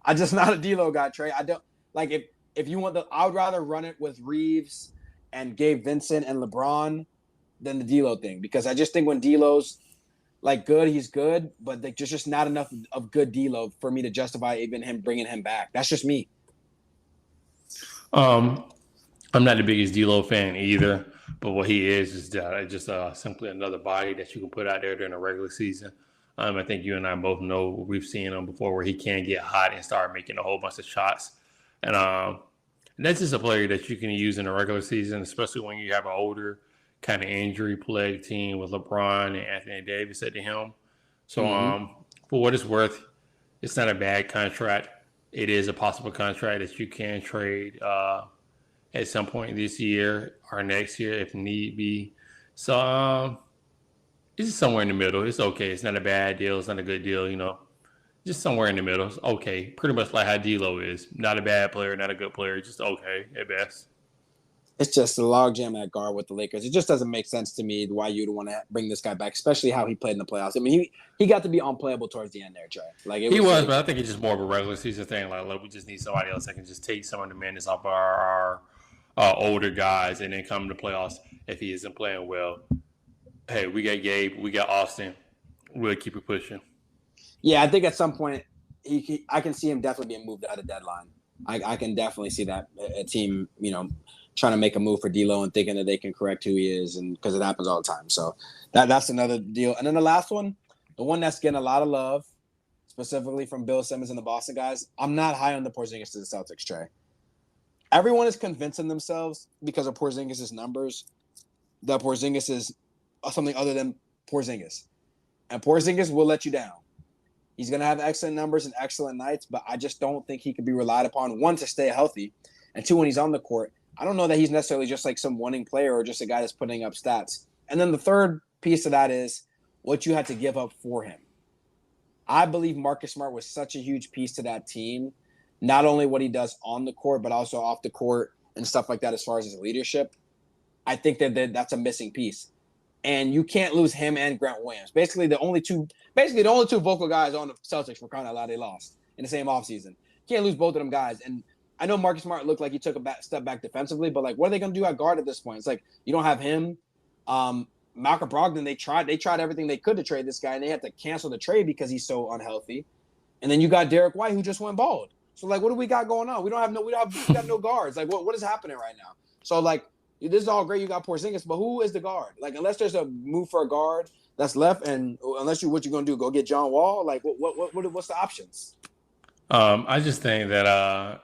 I'm just not a D'Lo guy, Trey. I don't like if you want I would rather run it with Reeves and Gabe Vincent and LeBron than the D'Lo thing, because I just think when D'Lo's like good, he's good, but there's just not enough of good D'Lo for me to justify even him bringing him back. That's just me. I'm not the biggest D'Lo fan either, but what he is just simply another body that you can put out there during the regular season. I think you and I both know, we've seen him before, where he can get hot and start making a whole bunch of shots. And that's just a player that you can use in the regular season, especially when you have an older kind of injury-plagued team with LeBron and Anthony Davis at the helm. So for what it's worth, it's not a bad contract. It is a possible contract that you can trade at some point this year or next year if need be. So it's somewhere in the middle. It's okay. It's not a bad deal. It's not a good deal, Just somewhere in the middle. It's okay. Pretty much like how D'Lo is. Not a bad player, not a good player. Just okay at best. It's just a logjam at guard with the Lakers. It just doesn't make sense to me why you'd want to bring this guy back, especially how he played in the playoffs. I mean, he got to be unplayable towards the end there, Trey. Like he was, but I think it's just more of a regular season thing. Like we just need somebody else that can just take some of the minutes off our older guys, and then come to playoffs if he isn't playing well. Hey, we got Gabe, we got Austin. We'll keep it pushing. Yeah, I think at some point I can see him definitely being moved at a deadline. I can definitely see that a team, trying to make a move for D'Lo and thinking that they can correct who he is, and because it happens all the time. So that's another deal. And then the last one, the one that's getting a lot of love, specifically from Bill Simmons and the Boston guys. I'm not high on the Porzingis to the Celtics, Trey. Everyone is convincing themselves because of Porzingis' numbers that Porzingis is something other than Porzingis. And Porzingis will let you down. He's going to have excellent numbers and excellent nights, but I just don't think he can be relied upon, one, to stay healthy, and two, when he's on the court. I don't know that he's necessarily just like some winning player or just a guy that's putting up stats. And then the third piece of that is what you had to give up for him. I believe Marcus Smart was such a huge piece to that team, not only what he does on the court, but also off the court and stuff like that as far as his leadership. I think that's a missing piece. And you can't lose him and Grant Williams. Basically, the only two vocal guys on the Celtics for crying out loud they lost in the same offseason. Can't lose both of them guys. And I know Marcus Smart looked like he took a step back defensively, but like, what are they going to do at guard at this point? It's like you don't have him. Malcolm Brogdon, they tried everything they could to trade this guy, and they had to cancel the trade because he's so unhealthy. And then you got Derek White, who just went bald. So like, what do we got going on? We got no guards. Like, what is happening right now? So like, this is all great. You got Porzingis, but who is the guard? Like, unless there's a move for a guard that's left, and unless what you're gonna do, go get John Wall? Like, what's the options? I just think that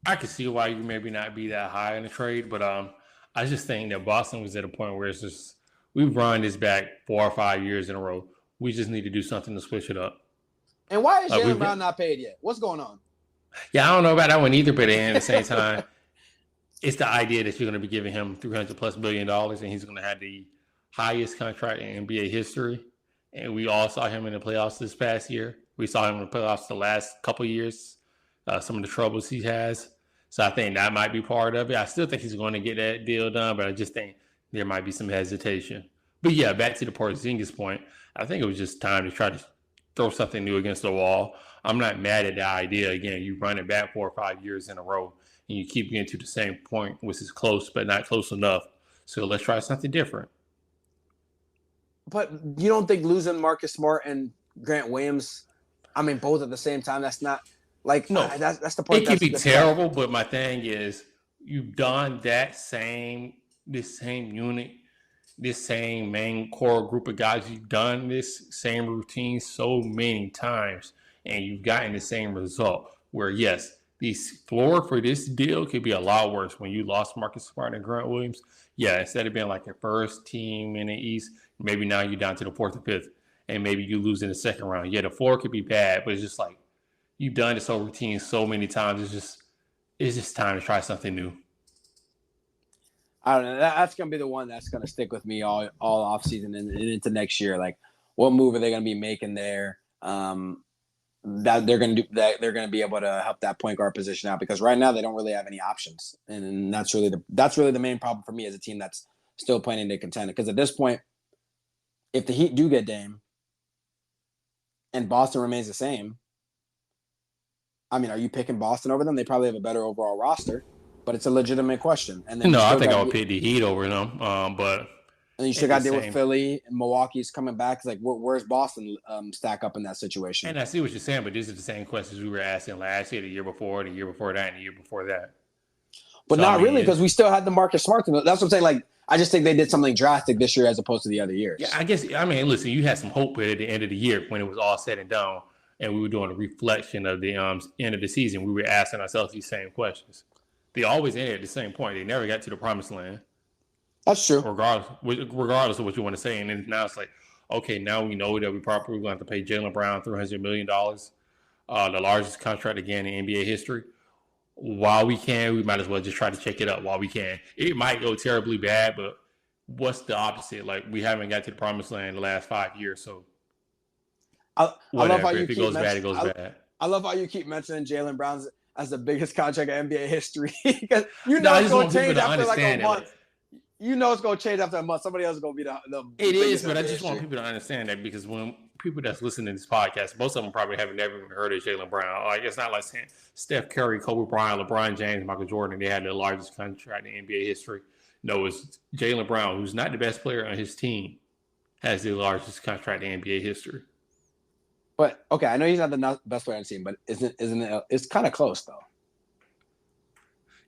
I can see why you maybe not be that high in the trade, but I just think that Boston was at a point where it's just, we've run this back 4 or 5 years in a row. We just need to do something to switch it up. And why is Jaylen Brown not paid yet? What's going on? Yeah, I don't know about that one either, but at the same time, it's the idea that you're going to be giving him $300+ billion, and he's going to have the highest contract in NBA history. And we all saw him in the playoffs this past year. We saw him in the playoffs the last couple of years, some of the troubles he has. So I think that might be part of it. I still think he's going to get that deal done, but I just think there might be some hesitation. But yeah, back to the Porzingis point, I think it was just time to try to throw something new against the wall. I'm not mad at the idea. Again, you run it back 4 or 5 years in a row, and you keep getting to the same point, which is close, but not close enough. So let's try something different. But you don't think losing Marcus Smart and Grant Williams, I mean, both at the same time, that's not like, no, that's the part. It can be terrible, but my thing is you've done this same unit, this same main core group of guys. You've done this same routine so many times, and you've gotten the same result where, yes, the floor for this deal could be a lot worse. When you lost Marcus Smart and Grant Williams, yeah, instead of being like your first team in the East, maybe now you're down to the 4th or 5th, and maybe you lose in the second round. Yeah, the floor could be bad, but it's just like you've done this whole routine so many times. It's just time to try something new. I don't know. That's going to be the one that's going to stick with me all offseason and into next year. Like, what move are they going to be making there? That they're going to do, that they're going to be able to help that point guard position out, because right now they don't really have any options, and that's really the main problem for me as a team that's still planning to contend. Because at this point, if the Heat do get Dame and Boston remains the same, I mean, are you picking Boston over them? They probably have a better overall roster, but it's a legitimate question. And then no, I think I would pick the Heat over them. But and you still got to deal with Philly and Milwaukee's coming back. It's like, where's Boston stack up in that situation? And I see what you're saying, but these are the same questions we were asking last year, the year before that, and the year before that. But so, not really, because we still had the Marcus Smart. That's what I'm saying. Like, I just think they did something drastic this year as opposed to the other years. Yeah, I guess. I mean, listen, you had some hope at the end of the year when it was all said and done, and we were doing a reflection of the end of the season. We were asking ourselves these same questions. They always ended at the same point. They never got to the promised land. That's true. Regardless of what you want to say. And then now it's like, okay, now we know that we're going to have to pay Jaylen Brown $300 million, the largest contract again in NBA history. While we can, we might as well just try to check it up while we can. It might go terribly bad, but what's the opposite? Like, we haven't got to the promised land in the last 5 years, so I love how you if it goes bad, it goes bad. I love how you keep mentioning Jaylen Brown as the biggest contract in NBA history because you know it's going to change after like a month. You know it's going to change after a month. Somebody else is going to be the It is, but I just want people to understand that because when people that's listening to this podcast, most of them probably haven't never even heard of Jaylen Brown. Like, it's not like saying Steph Curry, Kobe Bryant, LeBron James, Michael Jordan, they had the largest contract in NBA history. No, it's Jaylen Brown, who's not the best player on his team, has the largest contract in NBA history. But, okay, I know he's not the best player on the team, but isn't it? It's kind of close, though.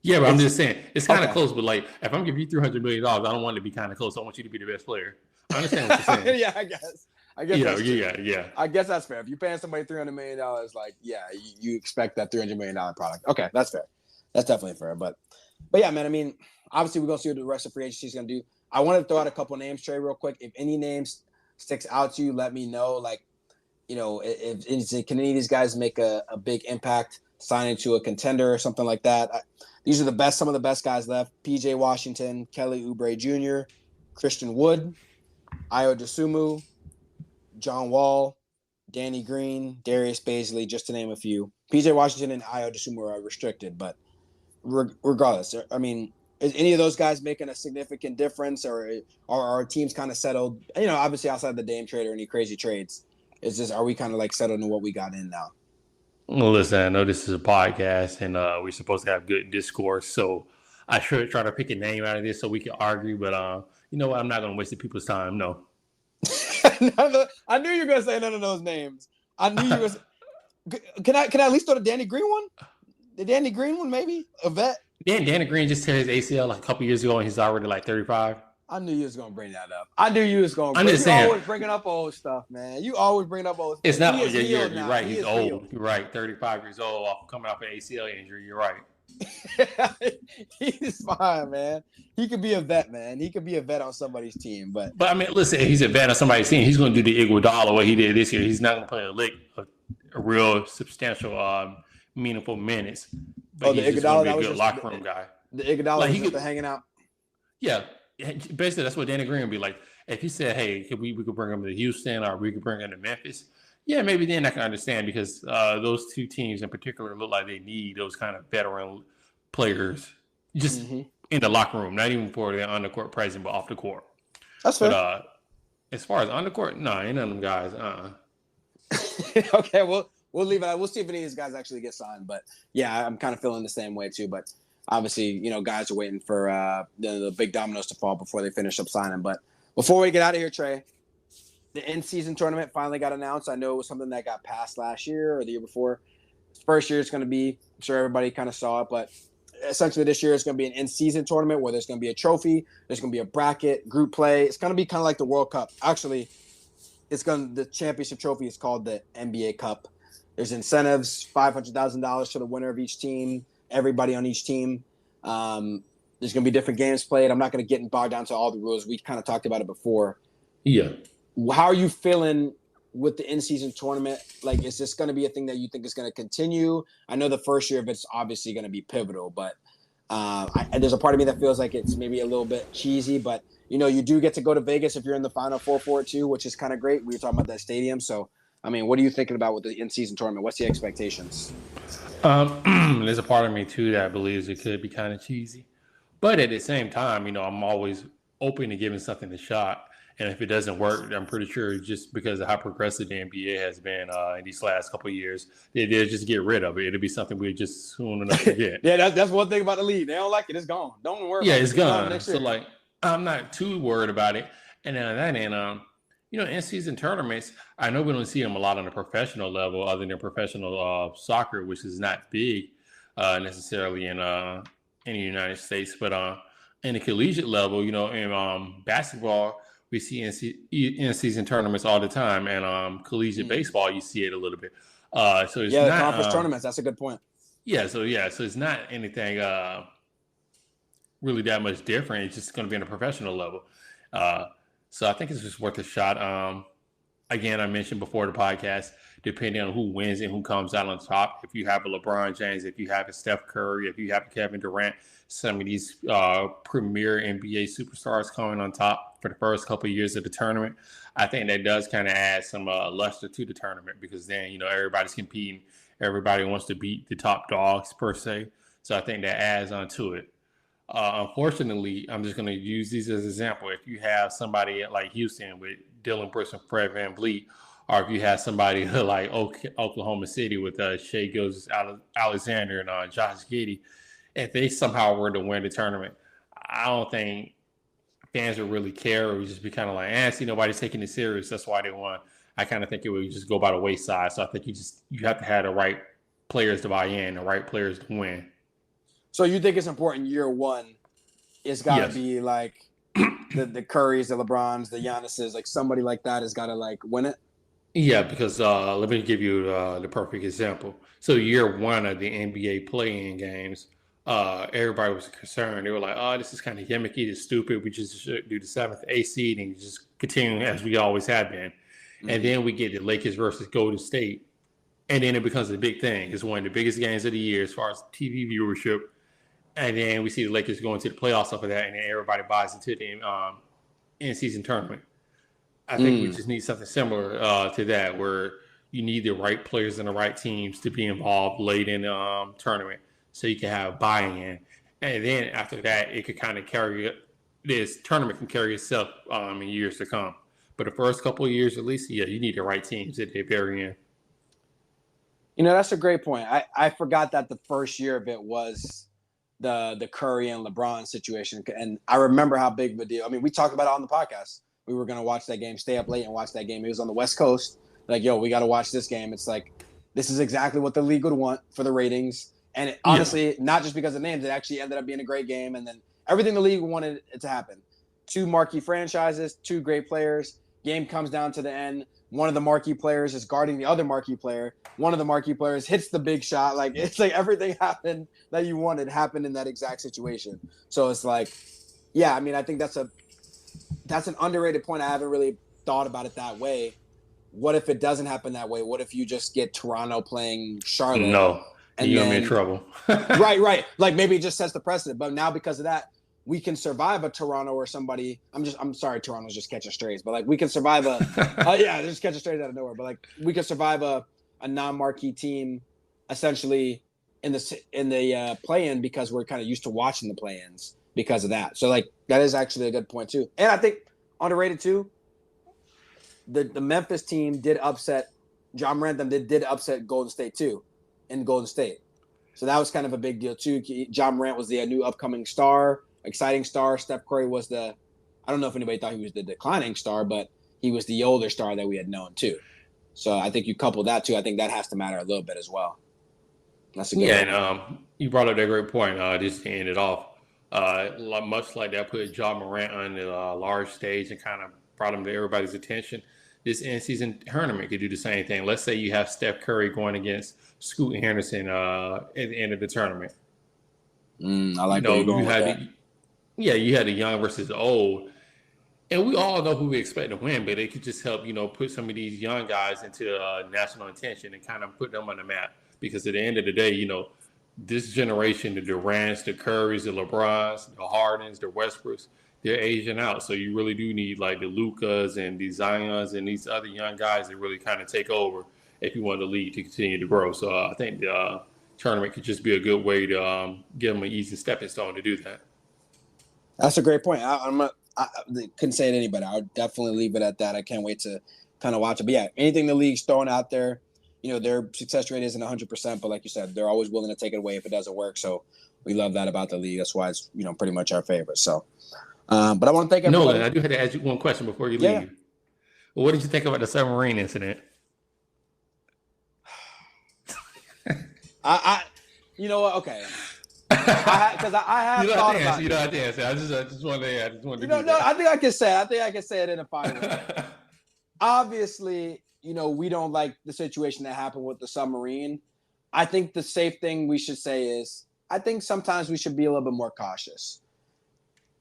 Yeah, but I'm just saying, it's kind of close, but like, if I'm giving you $300 million, I don't want it to be kind of close. I want you to be the best player. I understand what you're saying. Yeah, I guess yeah. I guess that's fair. If you're paying somebody $300 million, like, yeah, you expect that $300 million product. Okay, that's fair. That's definitely fair. But yeah, man, I mean, obviously we're going to see what the rest of free agency is going to do. I want to throw out a couple names, Trey, real quick. If any names sticks out to you, let me know. Like, you know, can any of these guys make a big impact signing to a contender or something like that? These are some of the best guys left. P.J. Washington, Kelly Oubre Jr., Christian Wood, Ayo Dosunmu, John Wall, Danny Green, Darius Bazley, just to name a few. P.J. Washington and Ayo Dosunmu are restricted, but regardless, I mean, is any of those guys making a significant difference, or are our teams kind of settled? You know, obviously outside the Dame trade or any crazy trades, are we kind of like settled in what we got in now? Well, listen, I know this is a podcast and we're supposed to have good discourse, so I should try to pick a name out of this so we can argue, but you know what? I'm not going to waste the people's time, no. I knew you were going to say none of those names. I knew you was. Can I at least throw the Danny Green one? The Danny Green one, maybe? A vet? Danny Green just tear his ACL like a couple years ago and he's already like 35. I knew you was going to bring that up. I knew you was going to bring it up. You always bringing up old stuff, man. You always bring up old stuff. It's not. You're right. He's old. Healed. You're right. 35 years old, coming off an ACL injury. You're right. He's fine, man. He could be a vet, man. He could be a vet on somebody's team. But I mean, listen, he's a vet on somebody's team. He's going to do the Iguodala what he did this year. He's not going to play a real substantial, meaningful minutes. But he's just going to be a good locker room guy. The Iguodala was just hanging out. Yeah. Basically, that's what Danny Green would be like. If he said, hey, we could bring him to Houston or we could bring him to Memphis, yeah, maybe then I can understand because those two teams in particular look like they need those kind of veteran players just in the locker room, not even for their on-the-court presence, but off the court. That's fair. But as far as on-the-court, no, ain't none of them guys. Okay, we'll leave it out. We'll see if any of these guys actually get signed. But, yeah, I'm kind of feeling the same way too. But obviously, you know, guys are waiting for the big dominoes to fall before they finish up signing. But before we get out of here, Trey, the in-season tournament finally got announced. I know it was something that got passed last year or the year before. First year it's going to be, I'm sure everybody kind of saw it, but essentially this year it's going to be an in-season tournament where there's going to be a trophy, there's going to be a bracket, group play. It's going to be kind of like the World Cup. Actually, the championship trophy is called the NBA Cup. There's incentives, $500,000 to the winner of each team, everybody on each team. There's going to be different games played. I'm not going to get bogged down to all the rules. We kind of talked about it before. Yeah. How are you feeling with the in-season tournament? Like, is this going to be a thing that you think is going to continue? I know the first year of it's obviously going to be pivotal, but there's a part of me that feels like it's maybe a little bit cheesy, but you know, you do get to go to Vegas if you're in the Final Four for it too, which is kind of great. We were talking about that stadium. So, I mean, what are you thinking about with the in-season tournament? What's the expectations? There's a part of me too that believes it could be kind of cheesy, but at the same time, you know, I'm always open to giving something a shot. And if it doesn't work, I'm pretty sure just because of how progressive the NBA has been in these last couple of years, they'll just get rid of it. It'll be something we just soon enough forget. Yeah, that's one thing about the league. They don't like it. It's gone. Don't worry about it. It's gone. So, like, I'm not too worried about it. And then on that end, in-season tournaments, I know we don't see them a lot on the professional level other than professional soccer, which is not big necessarily in the United States. But in the collegiate level, in basketball, we see in-season tournaments all the time. And collegiate baseball, you see it a little bit. So it's the not conference tournaments. That's a good point. So it's not anything really that much different. It's just going to be on a professional level. So I think it's just worth a shot. Again, I mentioned before the podcast, depending on who wins and who comes out on top. If you have a LeBron James, if you have a Steph Curry, if you have a Kevin Durant, some of these premier NBA superstars coming on top for the first couple of years of the tournament, I think that does kind of add some luster to the tournament because then, everybody's competing. Everybody wants to beat the top dogs per se. So I think that adds on to it. Unfortunately, I'm just going to use these as an example. If you have somebody like Houston with Dylan Brooks and Fred VanVleet, or if you have somebody like Oklahoma City with Shai Gilgeous-Alexander and Josh Giddey, if they somehow were to win the tournament, I don't think fans would really care. It would just be kind of like, see, nobody's taking it serious. That's why they won. I kind of think it would just go by the wayside. So I think you have to have the right players to buy in, the right players to win. So you think it's important year one, it's got to be like the Currys, the LeBrons, the Giannis's, like somebody like that has got to like win it? Yeah, because let me give you the perfect example. So year one of the NBA play-in games, everybody was concerned. They were like, oh, this is kind of gimmicky, it's stupid. We just should do the 7th, 8th seed and just continue as we always have been. Mm-hmm. And then we get the Lakers versus Golden State. And then it becomes a big thing. It's one of the biggest games of the year as far as TV viewership. And then we see the Lakers going to the playoffs off of that, and then everybody buys into the in-season tournament. I think we just need something similar to that, where you need the right players and the right teams to be involved late in the tournament so you can have buy-in. And then after that, it could kind of this tournament can carry itself in years to come. But the first couple of years, at least, you need the right teams at the very end. That's a great point. I forgot that the first year of it was the Curry and LeBron situation. And I remember how big of a deal. I mean, we talked about it on the podcast. We were going to watch that game, stay up late and watch that game. It was on the West Coast. Like, yo, we got to watch this game. It's like, this is exactly what the league would want for the ratings. And honestly, not just because of names, it actually ended up being a great game. And then everything the league wanted it to happen. 2 marquee franchises, 2 great players. Game comes down to the end. One of the marquee players is guarding the other marquee player. One of the marquee players hits the big shot. Like, it's like everything happened that you wanted happened in that exact situation. So it's like, yeah, I mean, I think that's an underrated point. I haven't really thought about it that way. What if it doesn't happen that way? What if you just get Toronto playing Charlotte? No, and you're going to be in trouble. Right. Like, maybe it just sets the precedent. But now because of that, we can survive a Toronto or somebody. I'm sorry, Toronto's just catching strays, but like we can survive they're just catching strays out of nowhere. But like we can survive a non-marquee team, essentially in the play-in because we're kind of used to watching the play-ins because of that. So like that is actually a good point too. And I think underrated too. The Memphis team did upset John Morant. Did upset Golden State too, in Golden State. So that was kind of a big deal too. John Morant was the new upcoming star. Exciting star. Steph Curry was I don't know if anybody thought he was the declining star, but he was the older star that we had known too. So I think you couple that too. I think that has to matter a little bit as well. That's a good one. And you brought up that great point just to end it off. Much like that put John Morant on the large stage and kind of brought him to everybody's attention. This in-season tournament could do the same thing. Let's say you have Steph Curry going against Scoot Henderson at the end of the tournament. I like where you're going with that. You had the young versus the old. And we all know who we expect to win, but it could just help, put some of these young guys into national attention and kind of put them on the map. Because at the end of the day, this generation, the Durants, the Currys, the LeBrons, the Hardens, the Westbrooks, they're aging out. So you really do need like the Lucas and the Zions and these other young guys that really kind of take over if you want the league to continue to grow. So I think the tournament could just be a good way to give them an easy stepping stone to do that. That's a great point. I'm I couldn't say it any better. I would definitely leave it at that. I can't wait to kind of watch it. But yeah, anything the league's throwing out there, their success rate isn't 100%, but like you said, they're always willing to take it away if it doesn't work. So we love that about the league. That's why it's, pretty much our favorite. So, but I want to thank everybody. Nolan, I do have to ask you one question before you leave. Yeah. Well, what did you think about the submarine incident? You know what? Okay. Because I have thought about it. You don't have to answer. I just wanted to. No, I think I can say it in a fine way. Obviously, we don't like the situation that happened with the submarine. I think the safe thing we should say is, I think sometimes we should be a little bit more cautious.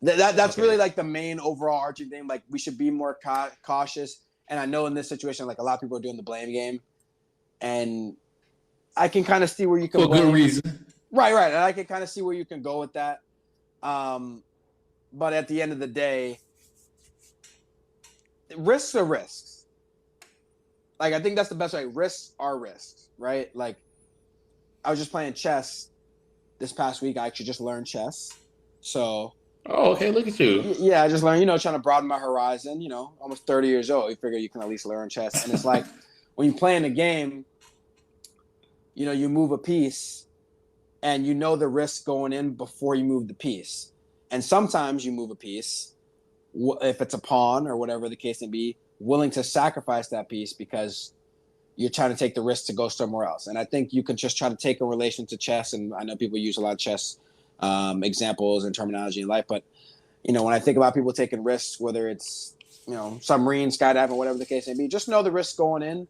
That's really like the main overall arching thing. Like, we should be more cautious. And I know in this situation, like, a lot of people are doing the blame game, and I can kind of see where you can. For good reason. Right. And I can kind of see where you can go with that. But at the end of the day, risks are risks. Like, I think that's the best way. Risks are risks, right? Like, I was just playing chess this past week. I actually just learned chess. So. Oh, okay. Look at you. Yeah, I just learned, trying to broaden my horizon, almost 30 years old. You figure you can at least learn chess. And it's like, when you play in a game, you move a piece and the risk going in before you move the piece. And sometimes you move a piece, if it's a pawn or whatever the case may be, willing to sacrifice that piece because you're trying to take the risk to go somewhere else. And I think you can just try to take a relation to chess. And I know people use a lot of chess examples and terminology in life. But, when I think about people taking risks, whether it's, submarine, skydiving, whatever the case may be, just know the risk going in.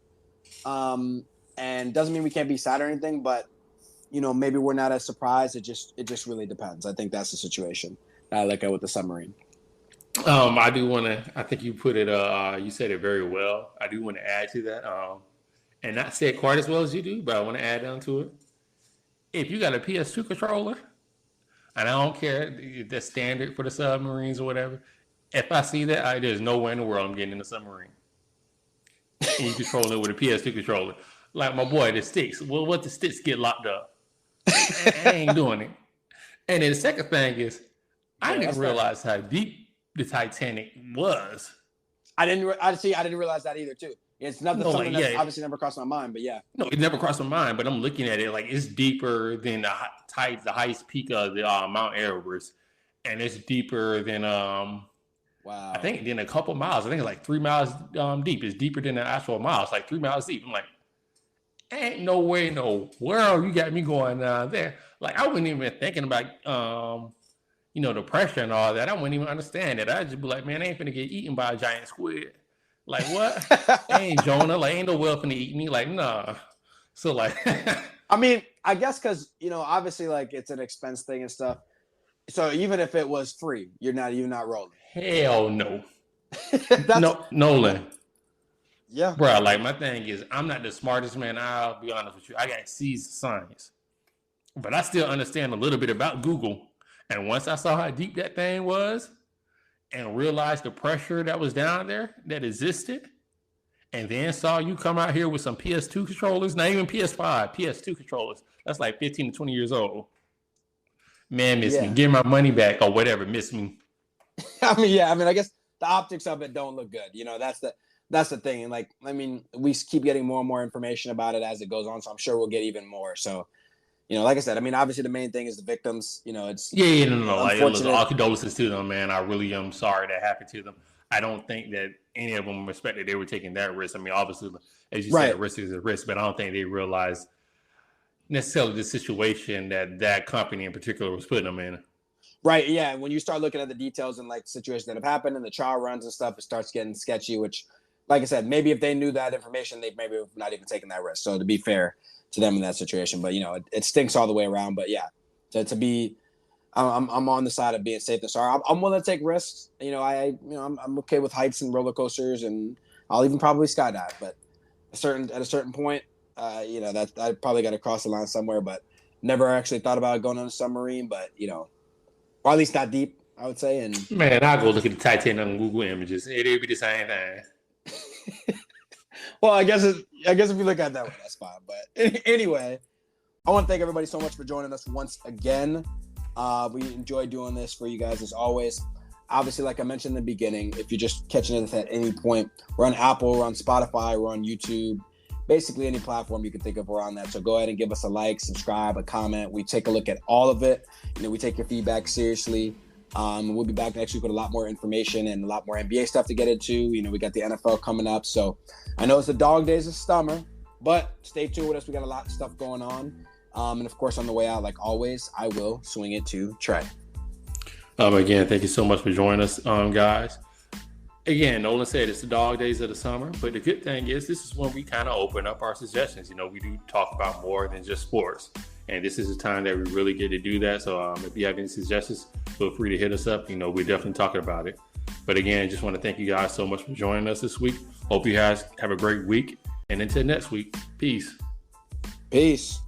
And doesn't mean we can't be sad or anything, but maybe we're not as surprised. It just really depends. I think that's the situation I look at with the submarine. I do want to. I think you put it. You said it very well. I do want to add to that, and not say it quite as well as you do, but I want to add on to it. If you got a PS2 controller, and I don't care the standard for the submarines or whatever, if I see that, there's nowhere in the world I'm getting in the submarine. And you control it with a PS2 controller. Like my boy, the sticks. Well, what the sticks get locked up? I ain't doing it. And then the second thing is, I didn't realize how deep the Titanic was. I didn't realize that either, too. It's something that obviously never crossed my mind, but yeah. No, it never crossed my mind, but I'm looking at it like it's deeper than the highest peak of the Mount Everest, and it's deeper than wow. I think than a couple miles. I think it's like 3 miles deep. It's deeper than the actual mile. It's like 3 miles deep. I'm like, ain't no way, no world you got me going there. Like, I wasn't even thinking about the pressure and all that. I wouldn't even understand it. I'd just be like, man, I ain't finna get eaten by a giant squid. Like, what? Ain't Jonah. Like, ain't no well finna eat me. Like, nah. So, like, I mean, I guess because obviously, like, it's an expense thing and stuff. So even if it was free, you're not rolling. Hell no. No, Nolan. Yeah, bro. Like, my thing is, I'm not the smartest man. I'll be honest with you. I got C's science, but I still understand a little bit about Google. And once I saw how deep that thing was, and realized the pressure that was down there that existed, and then saw you come out here with some PS2 controllers, not even PS5, PS2 controllers. That's like 15 to 20 years old. Man, miss me. Give my money back or whatever. Miss me. I mean, I guess the optics of it don't look good. That's the thing. And like, I mean, we keep getting more and more information about it as it goes on. So I'm sure we'll get even more. So, like I said, I mean, obviously the main thing is the victims. It's no. Like, all condolences to them, man. I really am sorry that happened to them. I don't think that any of them respected they were taking that risk. I mean, obviously, as you said, a risk is a risk, but I don't think they realized necessarily the situation that company in particular was putting them in. Right. Yeah. When you start looking at the details and like situations that have happened and the trial runs and stuff, it starts getting sketchy, which, like I said, maybe if they knew that information, they maybe have not even taken that risk. So to be fair to them in that situation, but it stinks all the way around. But yeah, to be, I'm on the side of being safe than sorry. I'm willing to take risks. I'm okay with heights and roller coasters, and I'll even probably skydive. But at a certain point, that I probably got to cross the line somewhere. But never actually thought about going on a submarine. But or at least not deep, I would say. And man, I'll go look at the Titanic on Google Images. It'll be the same thing. Well, I guess if you look at it that way, that's fine. But anyway, I want to thank everybody so much for joining us once again. We enjoy doing this for you guys as always. Obviously, like I mentioned in the beginning, if you're just catching us at any point, we're on Apple, we're on Spotify, we're on YouTube. Basically, any platform you can think of, we're on that. So go ahead and give us a like, subscribe, a comment. We take a look at all of it. We take your feedback seriously. We'll be back next week with a lot more information and a lot more NBA stuff to get into. We got the NFL coming up. So I know it's the dog days of summer, but stay tuned with us. We got a lot of stuff going on. And of course, on the way out, like always, I will swing it to Trey. Again, thank you so much for joining us, guys. Again, Nolan said it's the dog days of the summer, but the good thing is this is when we kind of open up our suggestions. We do talk about more than just sports, and this is the time that we really get to do that. So if you have any suggestions, feel free to hit us up. We're definitely talking about it. But again, just want to thank you guys so much for joining us this week. Hope you guys have a great week, and until next week, peace. Peace.